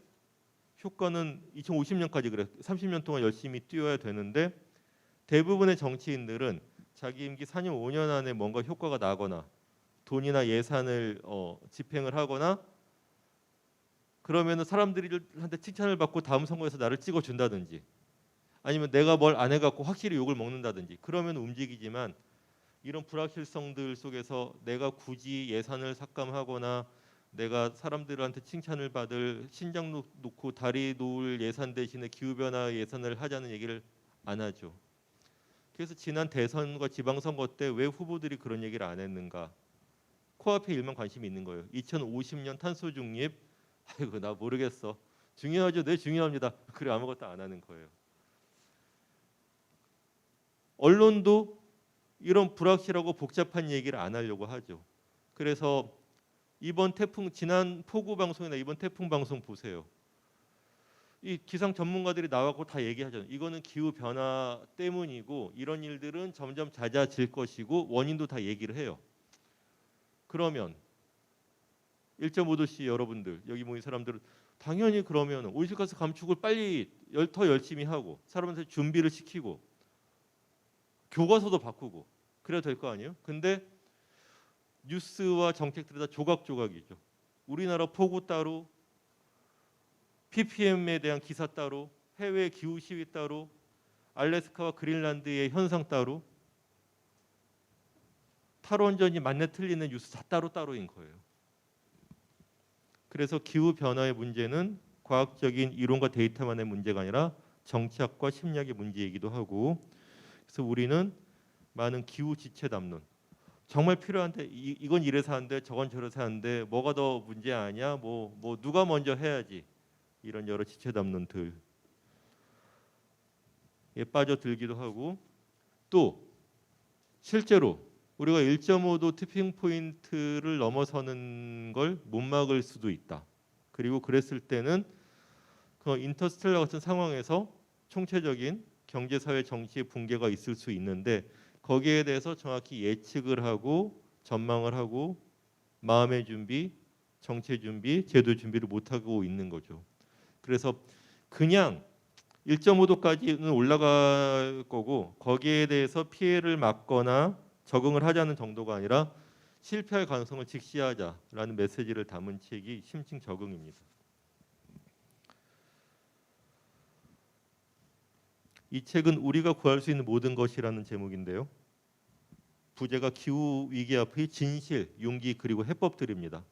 효과는 2050년까지 그래 30년 동안 열심히 뛰어야 되는데 대부분의 정치인들은 자기 임기 4년 5년 안에 뭔가 효과가 나거나 돈이나 예산을 집행을 하거나 그러면은 사람들한테 칭찬을 받고 다음 선거에서 나를 찍어준다든지 아니면 내가 뭘 안 해갖고 확실히 욕을 먹는다든지 그러면 움직이지만 이런 불확실성들 속에서 내가 굳이 예산을 삭감하거나 내가 사람들한테 칭찬을 받을 신장 놓고 다리 놓을 예산 대신에 기후변화 예산을 하자는 얘기를 안 하죠. 그래서 지난 대선과 지방선거 때 왜 후보들이 그런 얘기를 안 했는가? 코앞에 일만 관심이 있는 거예요. 2050년 탄소 중립. 아이고 나 모르겠어. 중요하죠. 네 중요합니다. 그래 아무것도 안 하는 거예요. 언론도 이런 불확실하고 복잡한 얘기를 안 하려고 하죠. 그래서 이번 태풍 지난 폭우 방송이나 이번 태풍 방송 보세요. 이 기상 전문가들이 나와고 다 얘기하잖아요. 이거는 기후 변화 때문이고 이런 일들은 점점 잦아질 것이고 원인도 다 얘기를 해요. 그러면 1.5도씨 여러분들 여기 모인 사람들은 당연히 그러면 온실가스 감축을 빨리 더 열심히 하고 사람한테 준비를 시키고 교과서도 바꾸고 그래야 될 거 아니에요? 근데 뉴스와 정책들이 다 조각조각이죠. 우리나라 폭우 따로 ppm에 대한 기사 따로 해외 기후 시위 따로 알래스카와 그린란드의 현상 따로 탈원전이 맞네 틀리는 뉴스 다 따로따로인 거예요. 그래서 기후 변화의 문제는 과학적인 이론과 데이터만의 문제가 아니라 정치학과 심리학의 문제이기도 하고 그래서 우리는 많은 기후 지체 담론 정말 필요한데 이건 이래서 한데 저건 저래서 한데 뭐가 더 문제 아니야? 뭐 누가 먼저 해야지 이런 여러 지체 담론들에 빠져들기도 하고 또 실제로 우리가 1.5도 티핑 포인트를 넘어서는 걸 못 막을 수도 있다. 그리고 그랬을 때는 그 인터스텔라 같은 상황에서 총체적인 경제, 사회, 정치의 붕괴가 있을 수 있는데 거기에 대해서 정확히 예측을 하고 전망을 하고 마음의 준비, 정체 준비, 제도 준비를 못 하고 있는 거죠. 그래서 그냥 1.5도까지는 올라갈 거고 거기에 대해서 피해를 막거나 적응을 하자는 정도가 아니라 실패할 가능성을 직시하자라는 메시지를 담은 책이 심층 적응입니다. 이 책은 우리가 구할 수 있는 모든 것이라는 제목인데요. 부제가 기후 위기 앞의 진실, 용기 그리고 해법들입니다.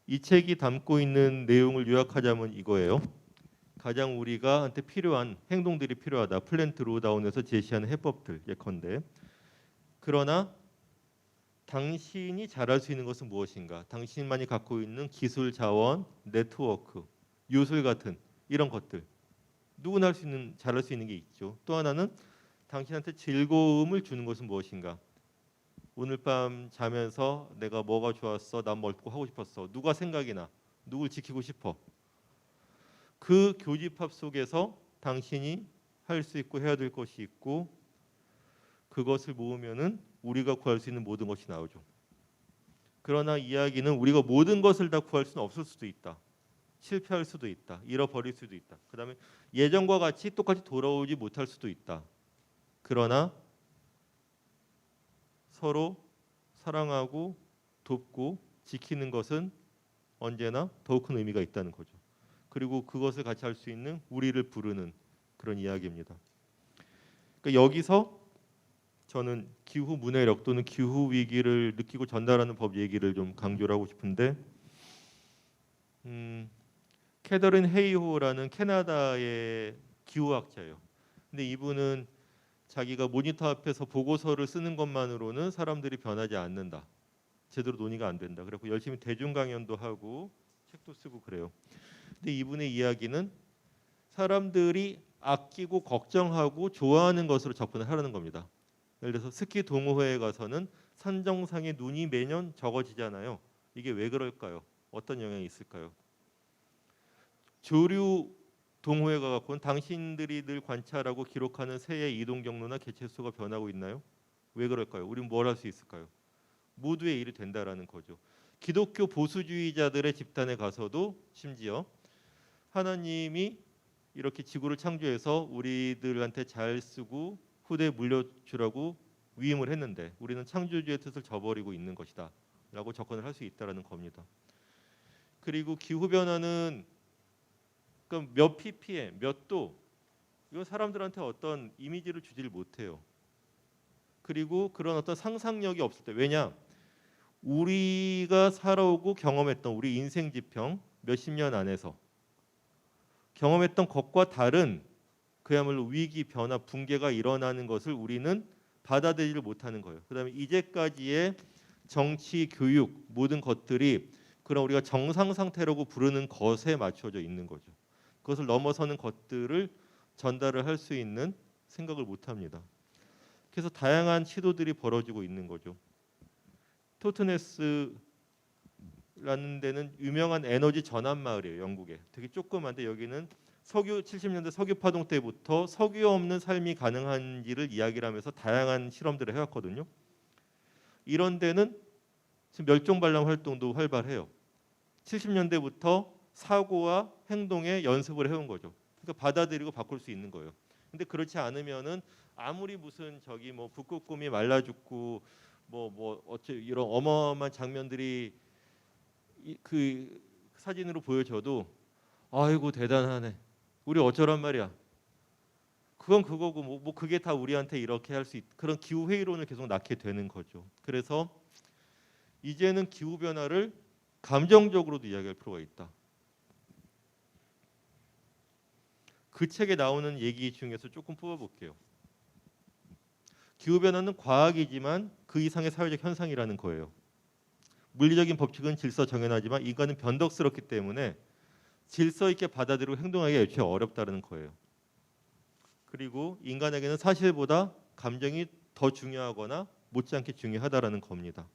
이 책이 담고 있는 내용을 요약하자면 이거예요. 가장 우리가 한테 필요한 행동들이 필요하다. 플랜 드로우다운에서 제시하는 해법들 예컨대. 그러나 당신이 잘할 수 있는 것은 무엇인가? 당신만이 갖고 있는 기술 자원, 네트워크, 요술 같은 이런 것들. 누구나 할 수 있는 잘할 수 있는 게 있죠. 또 하나는 당신한테 즐거움을 주는 것은 무엇인가? 오늘 밤 자면서 내가 뭐가 좋았어? 난 먹고 하고 싶었어. 누가 생각이 나? 누굴 지키고 싶어? 그 교집합 속에서 당신이 할 수 있고 해야 될 것이 있고 그것을 모으면은 우리가 구할 수 있는 모든 것이 나오죠. 그러나 이야기는 우리가 모든 것을 다 구할 수는 없을 수도 있다. 실패할 수도 있다. 잃어버릴 수도 있다. 그다음에 예전과 같이 똑같이 돌아오지 못할 수도 있다. 그러나 서로 사랑하고 돕고 지키는 것은 언제나 더욱 큰 의미가 있다는 거죠. 그리고 그것을 같이 할 수 있는 우리를 부르는 그런 이야기입니다. 그러니까 여기서 저는 기후 문해력 또는 기후 위기를 느끼고 전달하는 법 얘기를 좀 강조를 하고 싶은데 캐더린 헤이호라는 캐나다의 기후학자예요. 근데 이분은 자기가 모니터 앞에서 보고서를 쓰는 것만으로는 사람들이 변하지 않는다. 제대로 논의가 안 된다. 그래서 열심히 대중 강연도 하고 책도 쓰고 그래요. 근데 이분의 이야기는 사람들이 아끼고 걱정하고 좋아하는 것으로 접근을 하라는 겁니다. 예를 들어서 스키 동호회에 가서는 산 정상에 눈이 매년 적어지잖아요. 이게 왜 그럴까요? 어떤 영향이 있을까요? 조류 동호회가 갖고는 당신들이 늘 관찰하고 기록하는 새의 이동 경로나 개체수가 변하고 있나요? 왜 그럴까요? 우리는 뭘 할 수 있을까요? 모두의 일이 된다라는 거죠. 기독교 보수주의자들의 집단에 가서도 심지어 하나님이 이렇게 지구를 창조해서 우리들한테 잘 쓰고 후대에 물려주라고 위임을 했는데 우리는 창조주의 뜻을 저버리고 있는 것이다 라고 접근을 할 수 있다는 겁니다. 그리고 기후변화는 몇 ppm, 몇 도 이건 사람들한테 어떤 이미지를 주질 못해요. 그리고 그런 어떤 상상력이 없을 때 왜냐? 우리가 살아오고 경험했던 우리 인생 지평 몇십 년 안에서 경험했던 것과 다른 그야말로 위기, 변화, 붕괴가 일어나는 것을 우리는 받아들이지 못하는 거예요. 그다음에 이제까지의 정치, 교육 모든 것들이 그런 우리가 정상 상태라고 부르는 것에 맞춰져 있는 거죠. 그것을 넘어서는 것들을 전달을 할 수 있는 생각을 못합니다. 그래서 다양한 시도들이 벌어지고 있는 거죠. 토트네스라는 데는 유명한 에너지 전환 마을이에요. 영국에. 되게 조그만데 여기는 석유 70년대 석유 파동 때부터 석유 없는 삶이 가능한지를 이야기를 하면서 다양한 실험들을 해왔거든요. 이런 데는 지금 멸종 관람 활동도 활발해요. 70년대부터 사고와 행동에 연습을 해온 거죠. 그러니까 받아들이고 바꿀 수 있는 거예요. 근데 그렇지 않으면은 아무리 무슨 저기 뭐 북극곰이 말라 죽고 뭐 어째 이런 어마어마한 장면들이 그 사진으로 보여줘도 아이고 대단하네. 우리 어쩌란 말이야. 그건 그거고 뭐 그게 다 우리한테 이렇게 할 수 그런 기후 회의론을 계속 낳게 되는 거죠. 그래서 이제는 기후 변화를 감정적으로도 이야기할 필요가 있다. 그 책에 나오는 얘기 중에서 조금 뽑아볼게요. 기후변화는 과학이지만 그 이상의 사회적 현상이라는 거예요. 물리적인 법칙은 질서 정연하지만 인간은 변덕스럽기 때문에 질서 있게 받아들이고 행동하기가 애초에 어렵다는 거예요. 그리고 인간에게는 사실보다 감정이 더 중요하거나 못지않게 중요하다라는 겁니다.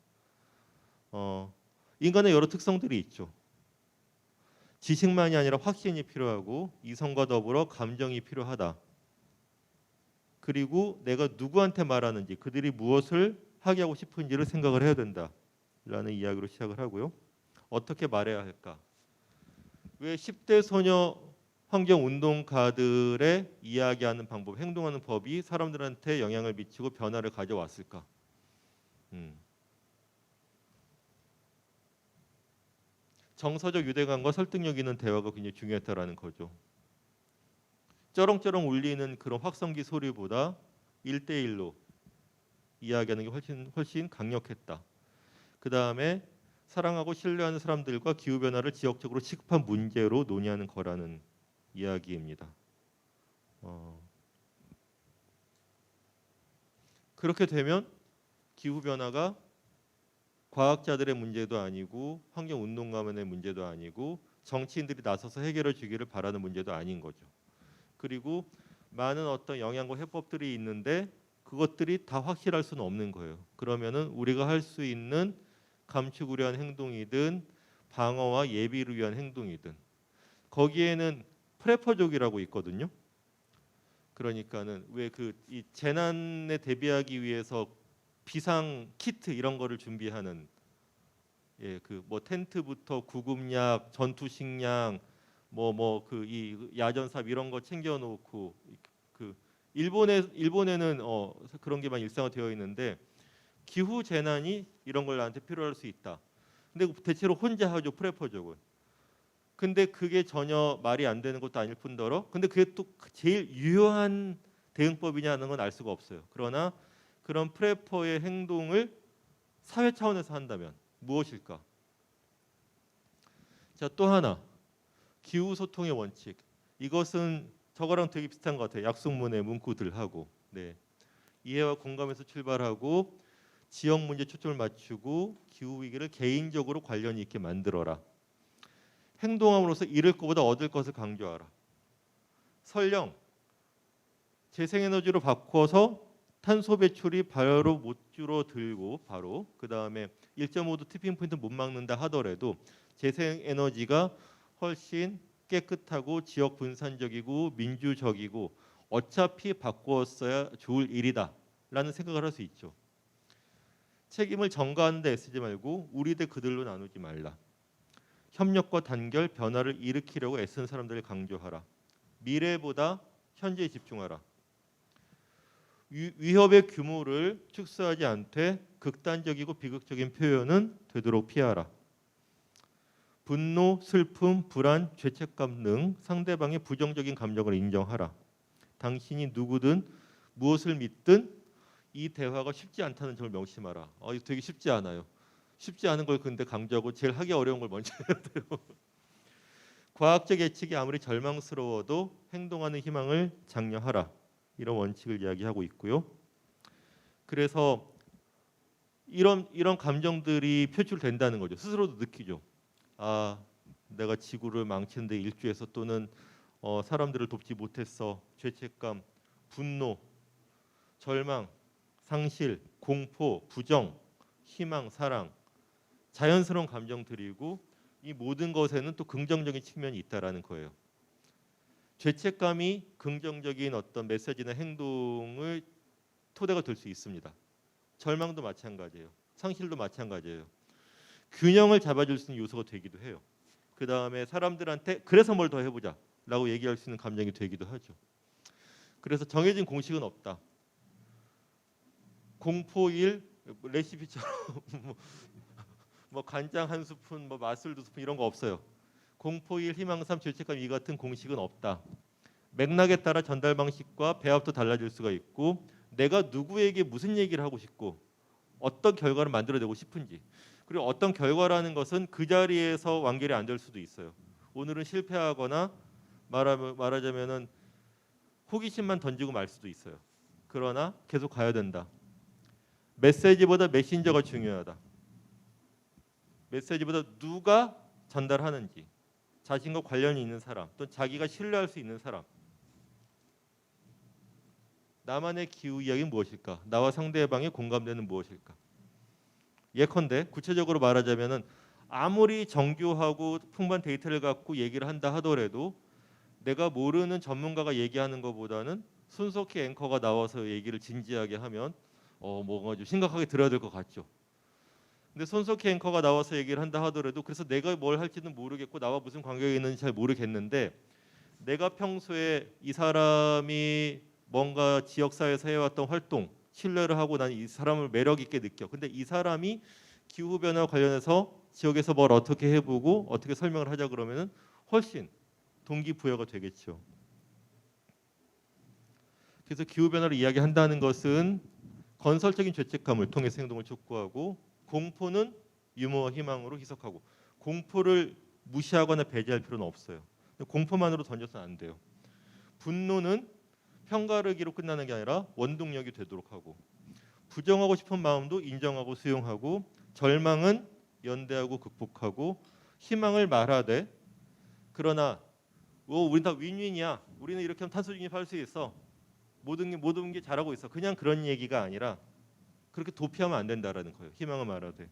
인간의 여러 특성들이 있죠. 지식만이 아니라 확신이 필요하고 이성과 더불어 감정이 필요하다. 그리고 내가 누구한테 말하는지 그들이 무엇을 하게 하고 싶은지를 생각을 해야 된다라는 이야기로 시작을 하고요. 어떻게 말해야 할까? 왜 10대 소녀 환경 운동가들의 이야기하는 방법, 행동하는 법이 사람들한테 영향을 미치고 변화를 가져왔을까? 정서적 유대감과 설득력 있는 대화가 굉장히 중요했다라는 거죠. 쩌렁쩌렁 울리는 그런 확성기 소리보다 1대1로 이야기하는 게 훨씬 강력했다. 그 다음에 사랑하고 신뢰하는 사람들과 기후 변화를 지역적으로 시급한 문제로 논의하는 거라는 이야기입니다. 그렇게 되면 기후 변화가 과학자들의 문제도 아니고 환경 운동가만의 문제도 아니고 정치인들이 나서서 해결해 주기를 바라는 문제도 아닌 거죠. 그리고 많은 어떤 영양과 해법들이 있는데 그것들이 다 확실할 수는 없는 거예요. 그러면은 우리가 할 수 있는 감축을 위한 행동이든 방어와 예비를 위한 행동이든 거기에는 프레퍼족이라고 있거든요. 그러니까는 왜 그 이 재난에 대비하기 위해서 비상 키트 이런 거를 준비하는 그 뭐 텐트부터 구급약, 전투 식량 뭐 그 이 야전삽 이런 거 챙겨 놓고 그 일본에는 그런 게만 일상화되어 있는데 기후 재난이 이런 걸 나한테 필요할 수 있다. 근데 대체로 혼자 하죠 프레퍼족은. 근데 그게 전혀 말이 안 되는 것도 아닐 뿐더러 근데 그게 또 제일 유효한 대응법이냐는 건 알 수가 없어요. 그러나 그런 프레퍼의 행동을 사회 차원에서 한다면 무엇일까? 자, 또 하나 기후 소통의 원칙. 이것은 저거랑 되게 비슷한 것 같아요. 약속문의 문구들하고. 네. 이해와 공감에서 출발하고 지역 문제 초점을 맞추고 기후 위기를 개인적으로 관련이 있게 만들어라. 행동함으로써 잃을 것보다 얻을 것을 강조하라. 설령 재생에너지로 바꿔서 탄소 배출이 바로 못 줄어들고 바로 그 다음에 1.5도 티핑 포인트 못 막는다 하더라도 재생에너지가 훨씬 깨끗하고 지역 분산적이고 민주적이고 어차피 바꾸었어야 좋을 일이다라는 생각을 할 수 있죠. 책임을 전가하는 데 애쓰지 말고 우리 대 그들로 나누지 말라. 협력과 단결, 변화를 일으키려고 애쓰는 사람들을 강조하라. 미래보다 현재에 집중하라. 위협의 규모를 축소하지 않되 극단적이고 비극적인 표현은 되도록 피하라. 분노, 슬픔, 불안, 죄책감 등 상대방의 부정적인 감정을 인정하라. 당신이 누구든 무엇을 믿든 이 대화가 쉽지 않다는 점을 명심하라. 이거 되게 쉽지 않아요. 쉽지 않은 걸 근데 강조하고 제일 하기 어려운 걸 먼저 해야 돼요. 과학적 예측이 아무리 절망스러워도 행동하는 희망을 장려하라. 이런 원칙을 이야기하고 있고요. 그래서 이런 감정들이 표출된다는 거죠. 스스로도 느끼죠. 내가 지구를 망치는데 일조해서 또는 사람들을 돕지 못했어. 죄책감, 분노, 절망, 상실, 공포, 부정, 희망, 사랑. 자연스러운 감정들이고 이 모든 것에는 또 긍정적인 측면이 있다라는 거예요. 죄책감이 긍정적인 어떤 메시지나 행동을 토대가 될 수 있습니다. 절망도 마찬가지예요. 상실도 마찬가지예요. 균형을 잡아줄 수 있는 요소가 되기도 해요. 그 다음에 사람들한테 그래서 뭘 더 해보자 라고 얘기할 수 있는 감정이 되기도 하죠. 그래서 정해진 공식은 없다. 공포일 레시피처럼 뭐 간장 한 스푼, 뭐 맛술 두 스푼 이런 거 없어요. 공포일, 희망삼, 죄책감 이 같은 공식은 없다. 맥락에 따라 전달 방식과 배합도 달라질 수가 있고 내가 누구에게 무슨 얘기를 하고 싶고 어떤 결과를 만들어내고 싶은지 그리고 어떤 결과라는 것은 그 자리에서 완결이 안 될 수도 있어요. 오늘은 실패하거나 말하자면은 호기심만 던지고 말 수도 있어요. 그러나 계속 가야 된다. 메시지보다 메신저가 중요하다. 메시지보다 누가 전달하는지 자신과 관련이 있는 사람 또는 자기가 신뢰할 수 있는 사람 나만의 기후 이야기는 무엇일까? 나와 상대방의 공감대는 무엇일까? 예컨대 구체적으로 말하자면은 아무리 정교하고 풍부한 데이터를 갖고 얘기를 한다 하더라도 내가 모르는 전문가가 얘기하는 것보다는 손석희 앵커가 나와서 얘기를 진지하게 하면 뭔가 좀 심각하게 들어야 될 것 같죠. 근데 손석희 앵커가 나와서 얘기를 한다 하더라도 그래서 내가 뭘 할지는 모르겠고 나와 무슨 관계가 있는지 잘 모르겠는데 내가 평소에 이 사람이 뭔가 지역사회에서 해왔던 활동 신뢰를 하고 난 이 사람을 매력 있게 느껴. 근데 이 사람이 기후변화 관련해서 지역에서 뭘 어떻게 해보고 어떻게 설명을 하자 그러면은 훨씬 동기부여가 되겠죠. 그래서 기후변화를 이야기한다는 것은 건설적인 죄책감을 통해서 행동을 촉구하고 공포는 유머와 희망으로 희석하고 공포를 무시하거나 배제할 필요는 없어요. 공포만으로 던져서는 안 돼요. 분노는 편가르기로 끝나는 게 아니라 원동력이 되도록 하고 부정하고 싶은 마음도 인정하고 수용하고 절망은 연대하고 극복하고 희망을 말하되 그러나 우린 다 윈윈이야. 우리는 이렇게 하면 탄소 중립할 수 있어. 모든 게 잘하고 있어. 그냥 그런 얘기가 아니라 그렇게 도피하면 안 된다라는 거예요. 희망을 말하되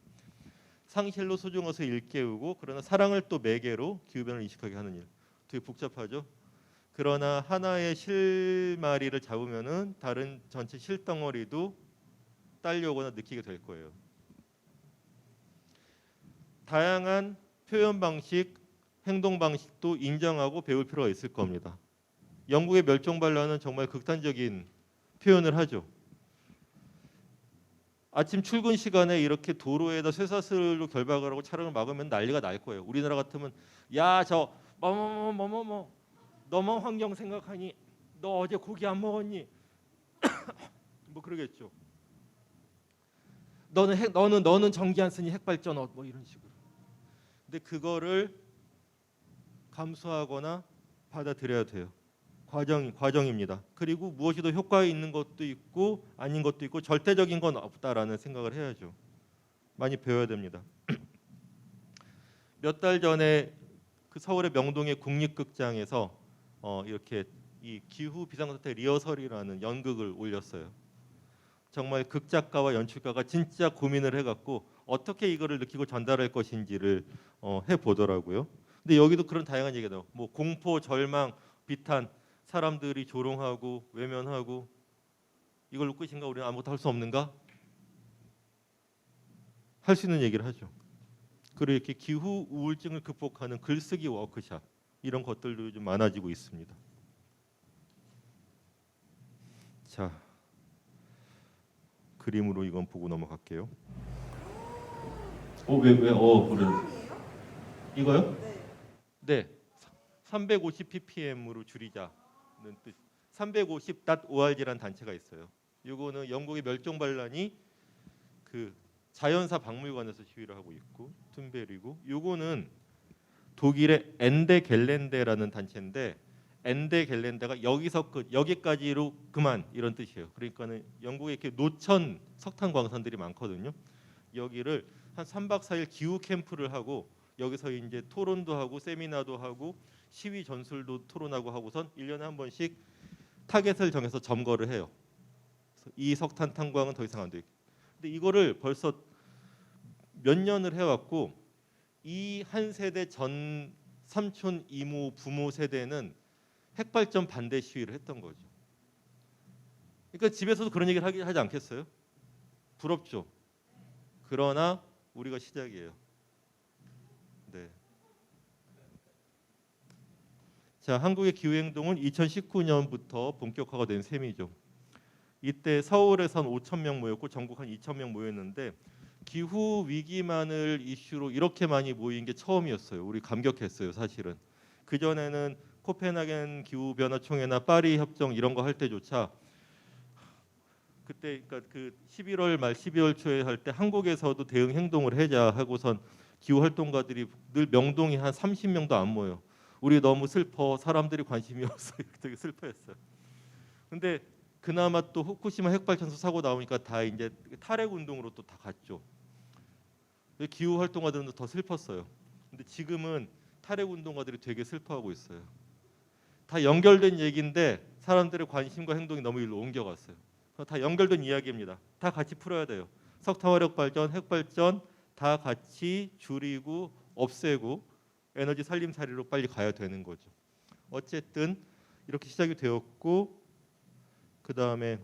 상실로 소중해서 일깨우고 그러나 사랑을 또 매개로 기후변화를 인식하게 하는 일. 되게 복잡하죠. 그러나 하나의 실마리를 잡으면은 다른 전체 실덩어리도 딸려오거나 느끼게 될 거예요. 다양한 표현 방식, 행동 방식도 인정하고 배울 필요가 있을 겁니다. 영국의 멸종 반란은 정말 극단적인 표현을 하죠. 아침 출근 시간에 이렇게 도로에다 쇠사슬로 결박을 하고 차량을 막으면 난리가 날 거예요. 우리나라 같으면 야 저 뭐뭐뭐뭐뭐 너만 환경 생각하니 너 어제 고기 안 먹었니? 뭐 그러겠죠. 너는 전기 안 쓰니 핵발전 뭐 이런 식으로. 근데 그거를 감수하거나 받아들여야 돼요. 과정입니다. 그리고 무엇이 더 효과 있는 것도 있고 아닌 것도 있고 절대적인 건 없다라는 생각을 해야죠. 많이 배워야 됩니다. 몇 달 전에 그 서울의 명동의 국립극장에서 이렇게 이 기후 비상사태 리허설이라는 연극을 올렸어요. 정말 극작가와 연출가가 진짜 고민을 해갖고 어떻게 이거를 느끼고 전달할 것인지를 해보더라고요. 근데 여기도 그런 다양한 얘기가 나와요. 뭐 공포, 절망, 비탄, 사람들이 조롱하고 외면하고 이걸로 끝인가? 우리는 아무것도 할 수 없는가? 할 수 있는 얘기를 하죠. 그리고 이렇게 기후 우울증을 극복하는 글쓰기 워크샵 이런 것들도 좀 많아지고 있습니다. 자, 그림으로 이건 보고 넘어갈게요. 그래. 이거요? 네. 350 ppm으로 줄이자는 뜻. 350.org라는 단체가 있어요. 이거는 영국의 멸종 반란이 그 자연사 박물관에서 시위를 하고 있고 툰베리고 요거는 독일의 엔데 겔렌데라는 단체인데 엔데 겔렌데가 여기서 끝 여기까지로 그만 이런 뜻이에요. 그러니까는 영국에 이렇게 노천 석탄 광산들이 많거든요. 여기를 한 3박 4일 기후 캠프를 하고 여기서 이제 토론도 하고 세미나도 하고 시위 전술도 토론하고 하고선 1년에 한 번씩 타겟을 정해서 점거를 해요. 이 석탄 탄광은 더 이상 안 돼. 근데 이거를 벌써 몇 년을 해왔고 이 한 세대 전 삼촌, 이모, 부모 세대는 핵발전 반대 시위를 했던 거죠. 그러니까 집에서도 그런 얘기를 하지 않겠어요? 부럽죠. 그러나 우리가 시작이에요. 네. 자, 한국의 기후 행동은 2019년부터 본격화가 된 셈이죠. 이때 서울에선 5,000명 모였고 전국 한 2,000명 모였는데 기후 위기만을 이슈로 이렇게 많이 모인 게 처음이었어요. 우리 감격했어요, 사실은. 그 전에는 코펜하겐 기후 변화 총회나 파리 협정 이런 거 할 때조차 그때 그러니까 그 11월 말 12월 초에 할 때 한국에서도 대응 행동을 하자 하고선 기후 활동가들이 늘 명동이 한 30명도 안 모여. 우리 너무 슬퍼. 사람들이 관심이 없어. 되게 슬퍼했어요. 근데 그나마 또 후쿠시마 핵발전소 사고 나오니까 다 이제 탈핵 운동으로 또 다 갔죠. 기후 활동가들은 더 슬펐어요. 근데 지금은 탈핵 운동가들이 되게 슬퍼하고 있어요. 다 연결된 얘기인데 사람들의 관심과 행동이 너무 일로 옮겨갔어요. 다 연결된 이야기입니다. 다 같이 풀어야 돼요. 석탄화력 발전, 핵발전 다 같이 줄이고 없애고 에너지 살림살이로 빨리 가야 되는 거죠. 어쨌든 이렇게 시작이 되었고 그 다음에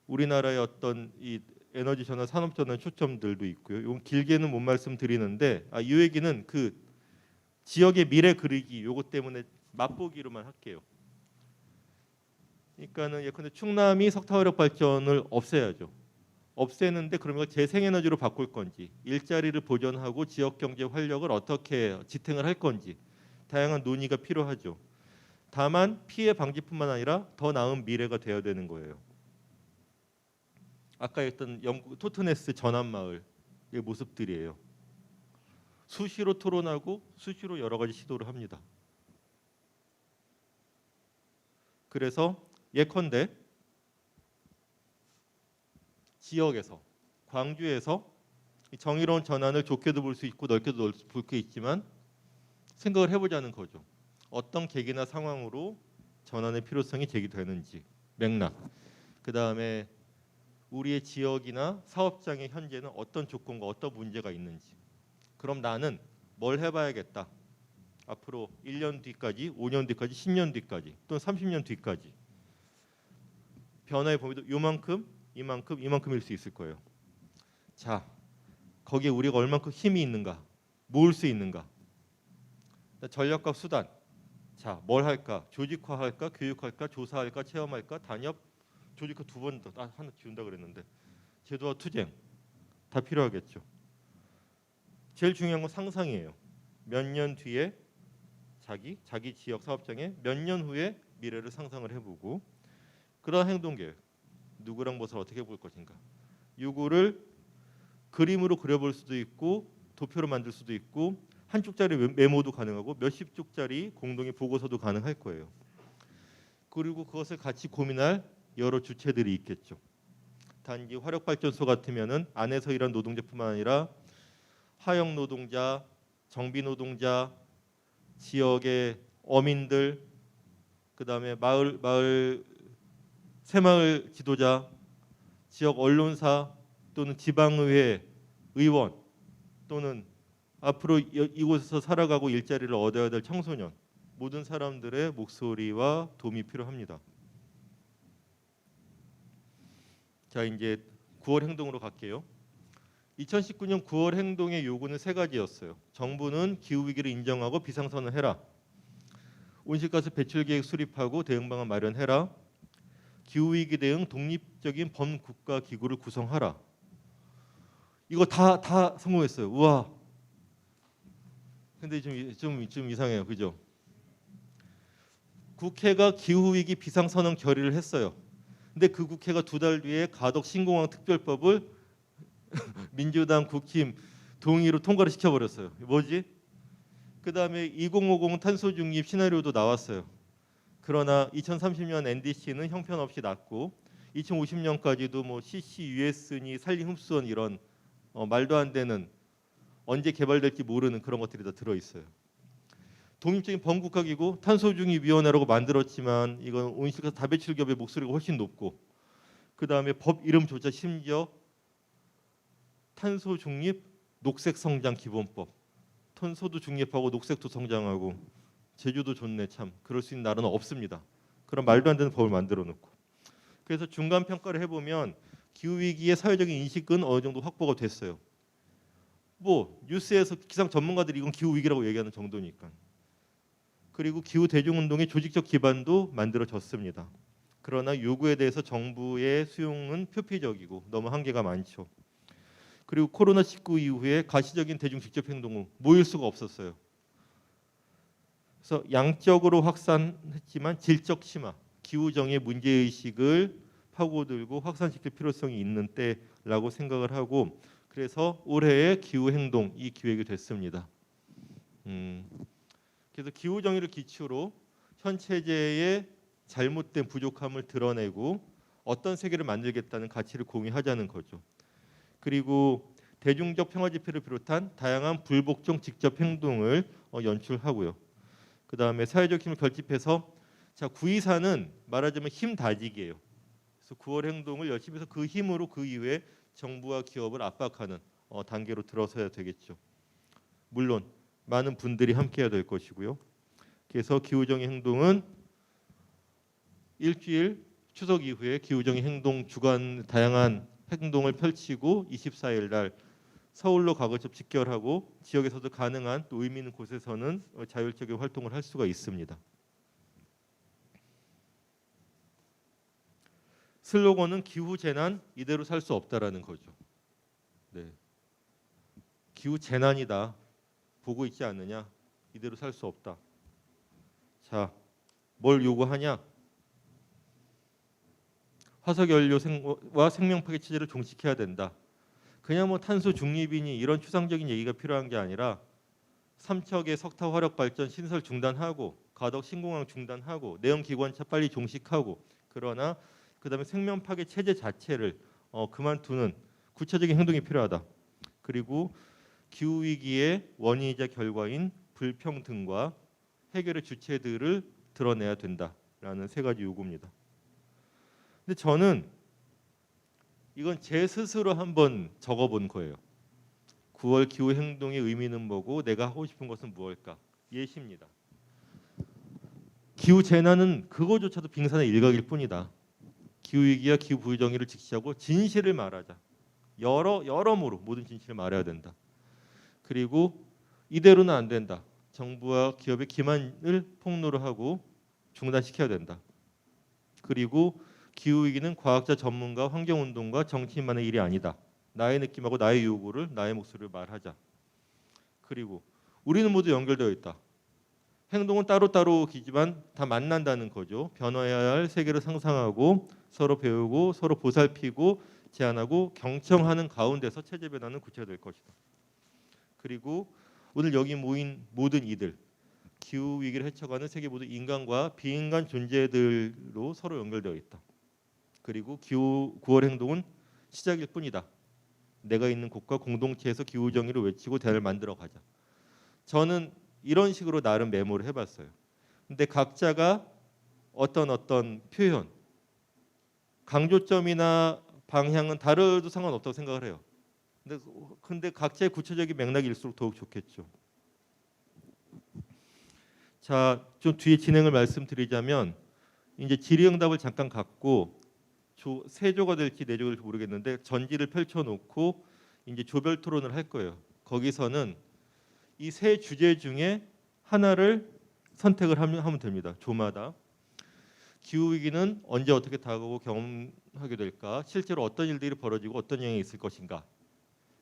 우리나라의 어떤 이 에너지 전환, 산업 전환 초점들도 있고요. 이건 길게는 못 말씀드리는데 이 얘기는 그 지역의 미래 그리기 요거 때문에 맛보기로만 할게요. 그러니까는 예컨대 충남이 석탄화력 발전을 없애야죠. 없애는데 그러면 재생에너지로 바꿀 건지, 일자리를 보존하고 지역 경제 활력을 어떻게 지탱을 할 건지 다양한 논의가 필요하죠. 다만 피해 방지뿐만 아니라 더 나은 미래가 되어야 되는 거예요. 아까 했던 영국 토트네스 전환마을의 모습들이에요. 수시로 토론하고 수시로 여러 가지 시도를 합니다. 그래서 예컨대 지역에서 광주에서 정의로운 전환을 좋게도 볼 수 있고 넓게도 볼 수 있지만 생각을 해보자는 거죠. 어떤 계기나 상황으로 전환의 필요성이 제기되는지 맥락. 그 다음에 우리의 지역이나 사업장의 현재는 어떤 조건과 어떤 문제가 있는지. 그럼 나는 뭘 해봐야겠다. 앞으로 1년 뒤까지, 5년 뒤까지, 10년 뒤까지 또는 30년 뒤까지 변화의 범위도 요만큼, 이만큼, 이만큼일 수 있을 거예요. 자, 거기에 우리가 얼만큼 힘이 있는가, 모을 수 있는가. 전략과 수단. 자, 뭘 할까? 조직화할까? 교육할까? 조사할까? 체험할까? 단협? 조직화 2번 더 하나 지운다 그랬는데 제도와 투쟁 다 필요하겠죠. 제일 중요한 건 상상이에요. 몇 년 뒤에 자기 지역 사업장에 몇 년 후에 미래를 상상을 해보고 그러한 행동 계획. 누구랑 무엇을 어떻게 볼 것인가. 요거를 그림으로 그려볼 수도 있고 도표로 만들 수도 있고 한 쪽짜리 메모도 가능하고 몇십 쪽짜리 공동의 보고서도 가능할 거예요. 그리고 그것을 같이 고민할 여러 주체들이 있겠죠. 단지 화력발전소 같으면은 안에서 일하는 노동자뿐만 아니라 하역 노동자, 정비 노동자, 지역의 어민들, 그다음에 마을 새마을 지도자, 지역 언론사 또는 지방의회 의원 또는 앞으로 이곳에서 살아가고 일자리를 얻어야 될 청소년 모든 사람들의 목소리와 도움이 필요합니다. 자, 이제 9월 행동으로 갈게요. 2019년 9월 행동의 요구는 3가지였어요. 정부는 기후 위기를 인정하고 비상선언 해라. 온실가스 배출 계획 수립하고 대응 방안 마련해라. 기후 위기 대응 독립적인 범국가 기구를 구성하라. 이거 다 성공했어요. 우와. 근데 좀 이상해요, 그죠? 국회가 기후 위기 비상선언 결의를 했어요. 근데 그 국회가 2달 뒤에 가덕 신공항 특별법을 민주당 국힘 동의로 통과를 시켜버렸어요. 뭐지? 그 다음에 2050 탄소 중립 시나리오도 나왔어요. 그러나 2030년 NDC는 형편없이 낮고 2050년까지도 뭐 CCUS니 산림 흡수원 이런 말도 안 되는 언제 개발될지 모르는 그런 것들이 다 들어있어요. 독립적인 범국가기구 탄소중립위원회라고 만들었지만 이건 온실가스 다배출기업의 목소리가 훨씬 높고 그 다음에 법 이름조차 심지어 탄소중립 녹색성장기본법 탄소도 중립하고 녹색도 성장하고 제주도 좋네 참 그럴 수 있는 나라는 없습니다. 그런 말도 안 되는 법을 만들어 놓고 그래서 중간 평가를 해보면 기후위기의 사회적인 인식은 어느 정도 확보가 됐어요. 뭐 뉴스에서 기상 전문가들이 이건 기후위기라고 얘기하는 정도니까. 그리고 기후 대중운동의 조직적 기반도 만들어졌습니다. 그러나 요구에 대해서 정부의 수용은 표피적이고 너무 한계가 많죠. 그리고 코로나19 이후에 가시적인 대중 직접 행동은 모일 수가 없었어요. 그래서 양적으로 확산했지만 질적 심화, 기후정의 문제의식을 파고들고 확산시킬 필요성이 있는 때라고 생각을 하고 그래서 올해의 기후행동 이 기획이 됐습니다. 그래서 기후정의를 기초로 현 체제의 잘못된 부족함을 드러내고 어떤 세계를 만들겠다는 가치를 공유하자는 거죠. 그리고 대중적 평화지표를 비롯한 다양한 불복종 직접 행동을 연출하고요. 그 다음에 사회적 힘을 결집해서 자 9.24는 말하자면 힘 다지기예요. 그래서 9월 행동을 열심히 해서 그 힘으로 그 이후에 정부와 기업을 압박하는 단계로 들어서야 되겠죠. 물론 많은 분들이 함께해야 될 것이고요. 그래서 기후정의 행동은 일주일 추석 이후에 기후정의 행동 주간 다양한 행동을 펼치고 24일 날 서울로 가급적 직결하고 지역에서도 가능한 또 의미 있는 곳에서는 자율적인 활동을 할 수가 있습니다. 슬로건은 기후 재난 이대로 살 수 없다라는 거죠. 네. 기후 재난이다. 보고 있지 않느냐? 이대로 살 수 없다. 자, 뭘 요구하냐? 화석연료와 생명 파괴 체제를 종식해야 된다. 그냥 뭐 탄소 중립이니 이런 추상적인 얘기가 필요한 게 아니라 삼척의 석탄 화력 발전 신설 중단하고 가덕 신공항 중단하고 내연 기관차 빨리 종식하고 그러나 그다음에 생명 파괴 체제 자체를 그만두는 구체적인 행동이 필요하다. 그리고 기후 위기의 원인이자 결과인 불평등과 해결의 주체들을 드러내야 된다라는 세 가지 요구입니다. 근데 저는 이건 제 스스로 한번 적어본 거예요. 9월 기후 행동의 의미는 뭐고 내가 하고 싶은 것은 무엇일까? 예시입니다. 기후 재난은 그거조차도 빙산의 일각일 뿐이다. 기후 위기와 기후 부정의를 직시하고 진실을 말하자. 여러모로 모든 진실을 말해야 된다. 그리고 이대로는 안 된다. 정부와 기업의 기만을 폭로를 하고 중단시켜야 된다. 그리고 기후 위기는 과학자, 전문가, 환경운동가, 정치인만의 일이 아니다. 나의 느낌하고 나의 요구를, 나의 목소리를 말하자. 그리고 우리는 모두 연결되어 있다. 행동은 따로따로이지만 다 만난다는 거죠. 변화해야 할 세계를 상상하고 서로 배우고 서로 보살피고 제안하고 경청하는 가운데서 체제 변화는 구체화될 것이다. 그리고 오늘 여기 모인 모든 이들, 기후 위기를 헤쳐가는 세계 모든 인간과 비인간 존재들로 서로 연결되어 있다. 그리고 기후 9월 행동은 시작일 뿐이다. 내가 있는 곳과 공동체에서 기후 정의를 외치고 대안을 만들어 가자. 저는 이런 식으로 나름 메모를 해봤어요. 근데 각자가 어떤 표현, 강조점이나 방향은 다르도 상관없다고 생각을 해요. 근데 각자의 구체적인 맥락일수록 더욱 좋겠죠. 자, 좀 뒤에 진행을 말씀드리자면 이제 질의응답을 잠깐 갖고 세 조가 될지 네 조가 될지 모르겠는데 전지를 펼쳐놓고 이제 조별 토론을 할 거예요. 거기서는 이 세 주제 중에 하나를 선택을 하면 됩니다. 조마다. 기후 위기는 언제 어떻게 다가오고 경험하게 될까? 실제로 어떤 일들이 벌어지고 어떤 영향이 있을 것인가?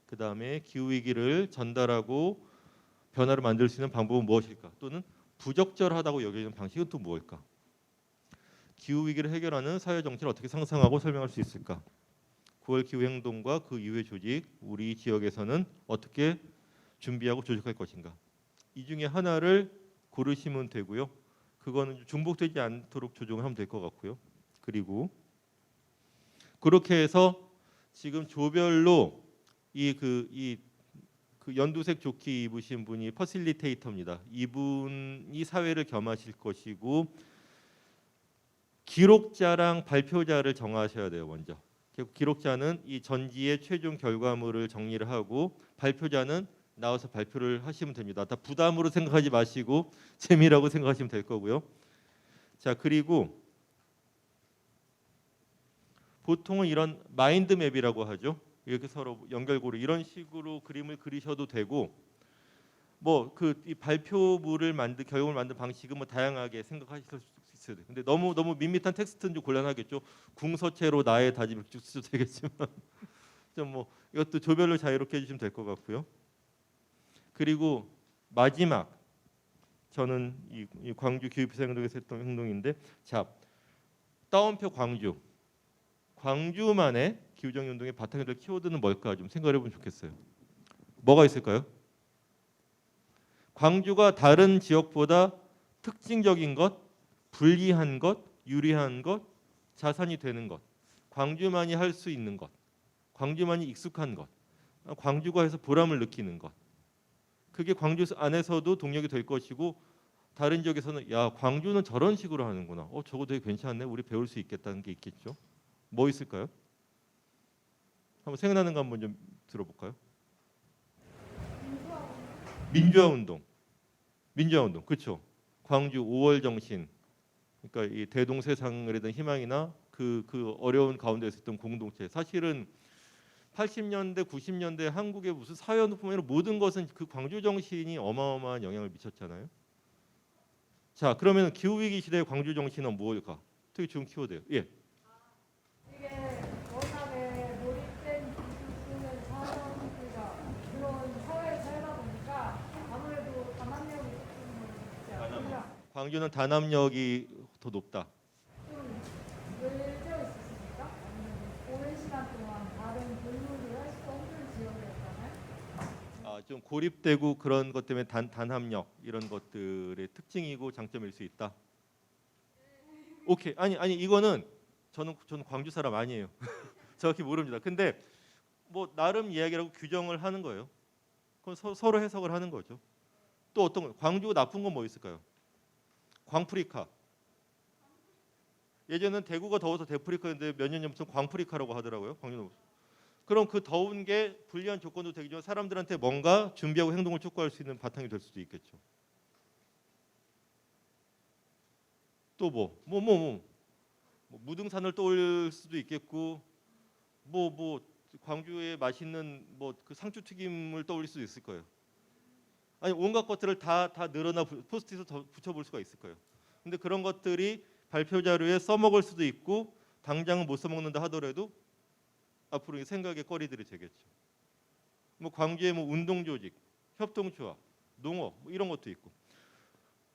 그 다음에 기후 위기를 전달하고 변화를 만들 수 있는 방법은 무엇일까? 또는 부적절하다고 여겨지는 방식은 또 무엇일까? 기후 위기를 해결하는 사회 정치를 어떻게 상상하고 설명할 수 있을까? 9월 기후 행동과 그 이후의 조직, 우리 지역에서는 어떻게 준비하고 조직할 것인가? 이 중에 하나를 고르시면 되고요. 그거는 중복되지 않도록 조정을 하면 될 것 같고요. 그리고 그렇게 해서 지금 조별로 그 연두색 조끼 입으신 분이 퍼실리테이터입니다. 이분이 사회를 겸하실 것이고 기록자랑 발표자를 정하셔야 돼요. 먼저. 기록자는 이 전지의 최종 결과물을 정리를 하고 발표자는 나와서 발표를 하시면 됩니다. 다 부담으로 생각하지 마시고 재미라고 생각하시면 될 거고요. 자, 그리고 보통은 이런 마인드맵이라고 하죠. 이렇게 서로 연결고리 이런 식으로 그림을 그리셔도 되고 뭐 이 발표물을 결과물 만든 방식은 뭐 다양하게 생각하실 수 있어요. 근데 너무 밋밋한 텍스트는 좀 곤란하겠죠. 궁서체로 나의 다짐을 쭉 써도 되겠지만 좀 뭐 이것도 조별로 자유롭게 해주시면 될 것 같고요. 그리고 마지막 저는 이 광주 기후비상행동에서 했던 행동인데 자 따옴표 광주만의 기후정의 운동의 바탕이 될 키워드는 뭘까 좀 생각해보면 좋겠어요. 뭐가 있을까요? 광주가 다른 지역보다 특징적인 것, 불리한 것, 유리한 것, 자산이 되는 것, 광주만이 할 수 있는 것, 광주만이 익숙한 것, 광주가 해서 보람을 느끼는 것. 그게 광주 안에서도 동력이 될 것이고 다른 지역에서는 야 광주는 저런 식으로 하는구나. 저거 되게 괜찮네. 우리 배울 수 있겠다는 게 있겠죠. 뭐 있을까요? 한번 생각나는 거 한번 좀 들어볼까요? 민주화운동. 그렇죠. 광주 5월 정신. 그러니까 이 대동세상에 대한 희망이나 그 어려운 가운데 있었던 공동체. 사실은 80년대, 90년대 한국의 무슨 사회운동뿐만 아니라 모든 것은 그 광주 정신이 어마어마한 영향을 미쳤잖아요. 자, 그러면 기후 위기 시대의 광주 정신은 무엇일까? 되게 좋은 키워드예요. 예. 이게 워낙에 몰입된 기술을 사람들과 그런 사회에 살다 보니까 아무래도 단합력이 조금 있지 않느냐 광주는 단합력이 더 높다. 좀 늘져 있으십니까? 아니면 오랜 시간 동안 다른 분류를 할 수 없는 지역이었잖아요. 아, 좀 고립되고 그런 것 때문에 단합력 이런 것들의 특징이고 장점일 수 있다. 오케이. 아니 이거는 저는 광주 사람 아니에요. 정확히 모릅니다. 근데 뭐 나름 이야기라고 규정을 하는 거예요. 그건 서로 해석을 하는 거죠. 또 어떤 거? 광주가 나쁜 건 뭐 있을까요? 광프리카. 예전엔 대구가 더워서 대프리카인데 몇 년 전부터 광프리카라고 하더라고요. 광주는. 그럼 그 더운 게 불리한 조건도 되겠지만 사람들한테 뭔가 준비하고 행동을 촉구할 수 있는 바탕이 될 수도 있겠죠. 또 뭐 무등산을 떠올릴 수도 있겠고 뭐 광주에 맛있는 뭐 그 상추 튀김을 떠올릴 수도 있을 거예요. 아니 온갖 것들을 다 늘어나 포스트잇을 붙여볼 수가 있을 거예요. 근데 그런 것들이 발표 자료에 써먹을 수도 있고 당장은 못 써먹는다 하더라도 앞으로 생각의 거리들이 되겠죠. 뭐 광주의 뭐 운동 조직, 협동조합, 농업 뭐 이런 것도 있고.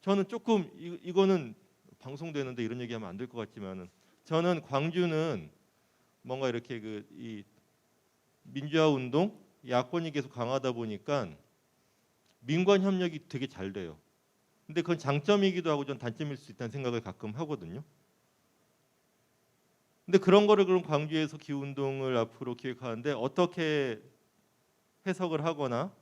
저는 조금 이거는 방송되는데 이런 얘기하면 안 될 것 같지만은 저는 광주는 뭔가 이렇게 이 민주화 운동, 야권이 계속 강하다 보니까 민관 협력이 되게 잘 돼요. 근데 그건 장점이기도 하고 좀 단점일 수 있다는 생각을 가끔 하거든요. 근데 그런 거를 그럼 광주에서 기후 운동을 앞으로 기획하는데 어떻게 해석을 하거나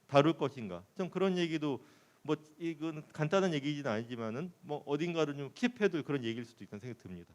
다룰 것인가? 좀 그런 얘기도 뭐 이건 간단한 얘기는 아니지만은 뭐 어딘가로 좀 킵해둘 그런 얘기일 수도 있다는 생각이 듭니다.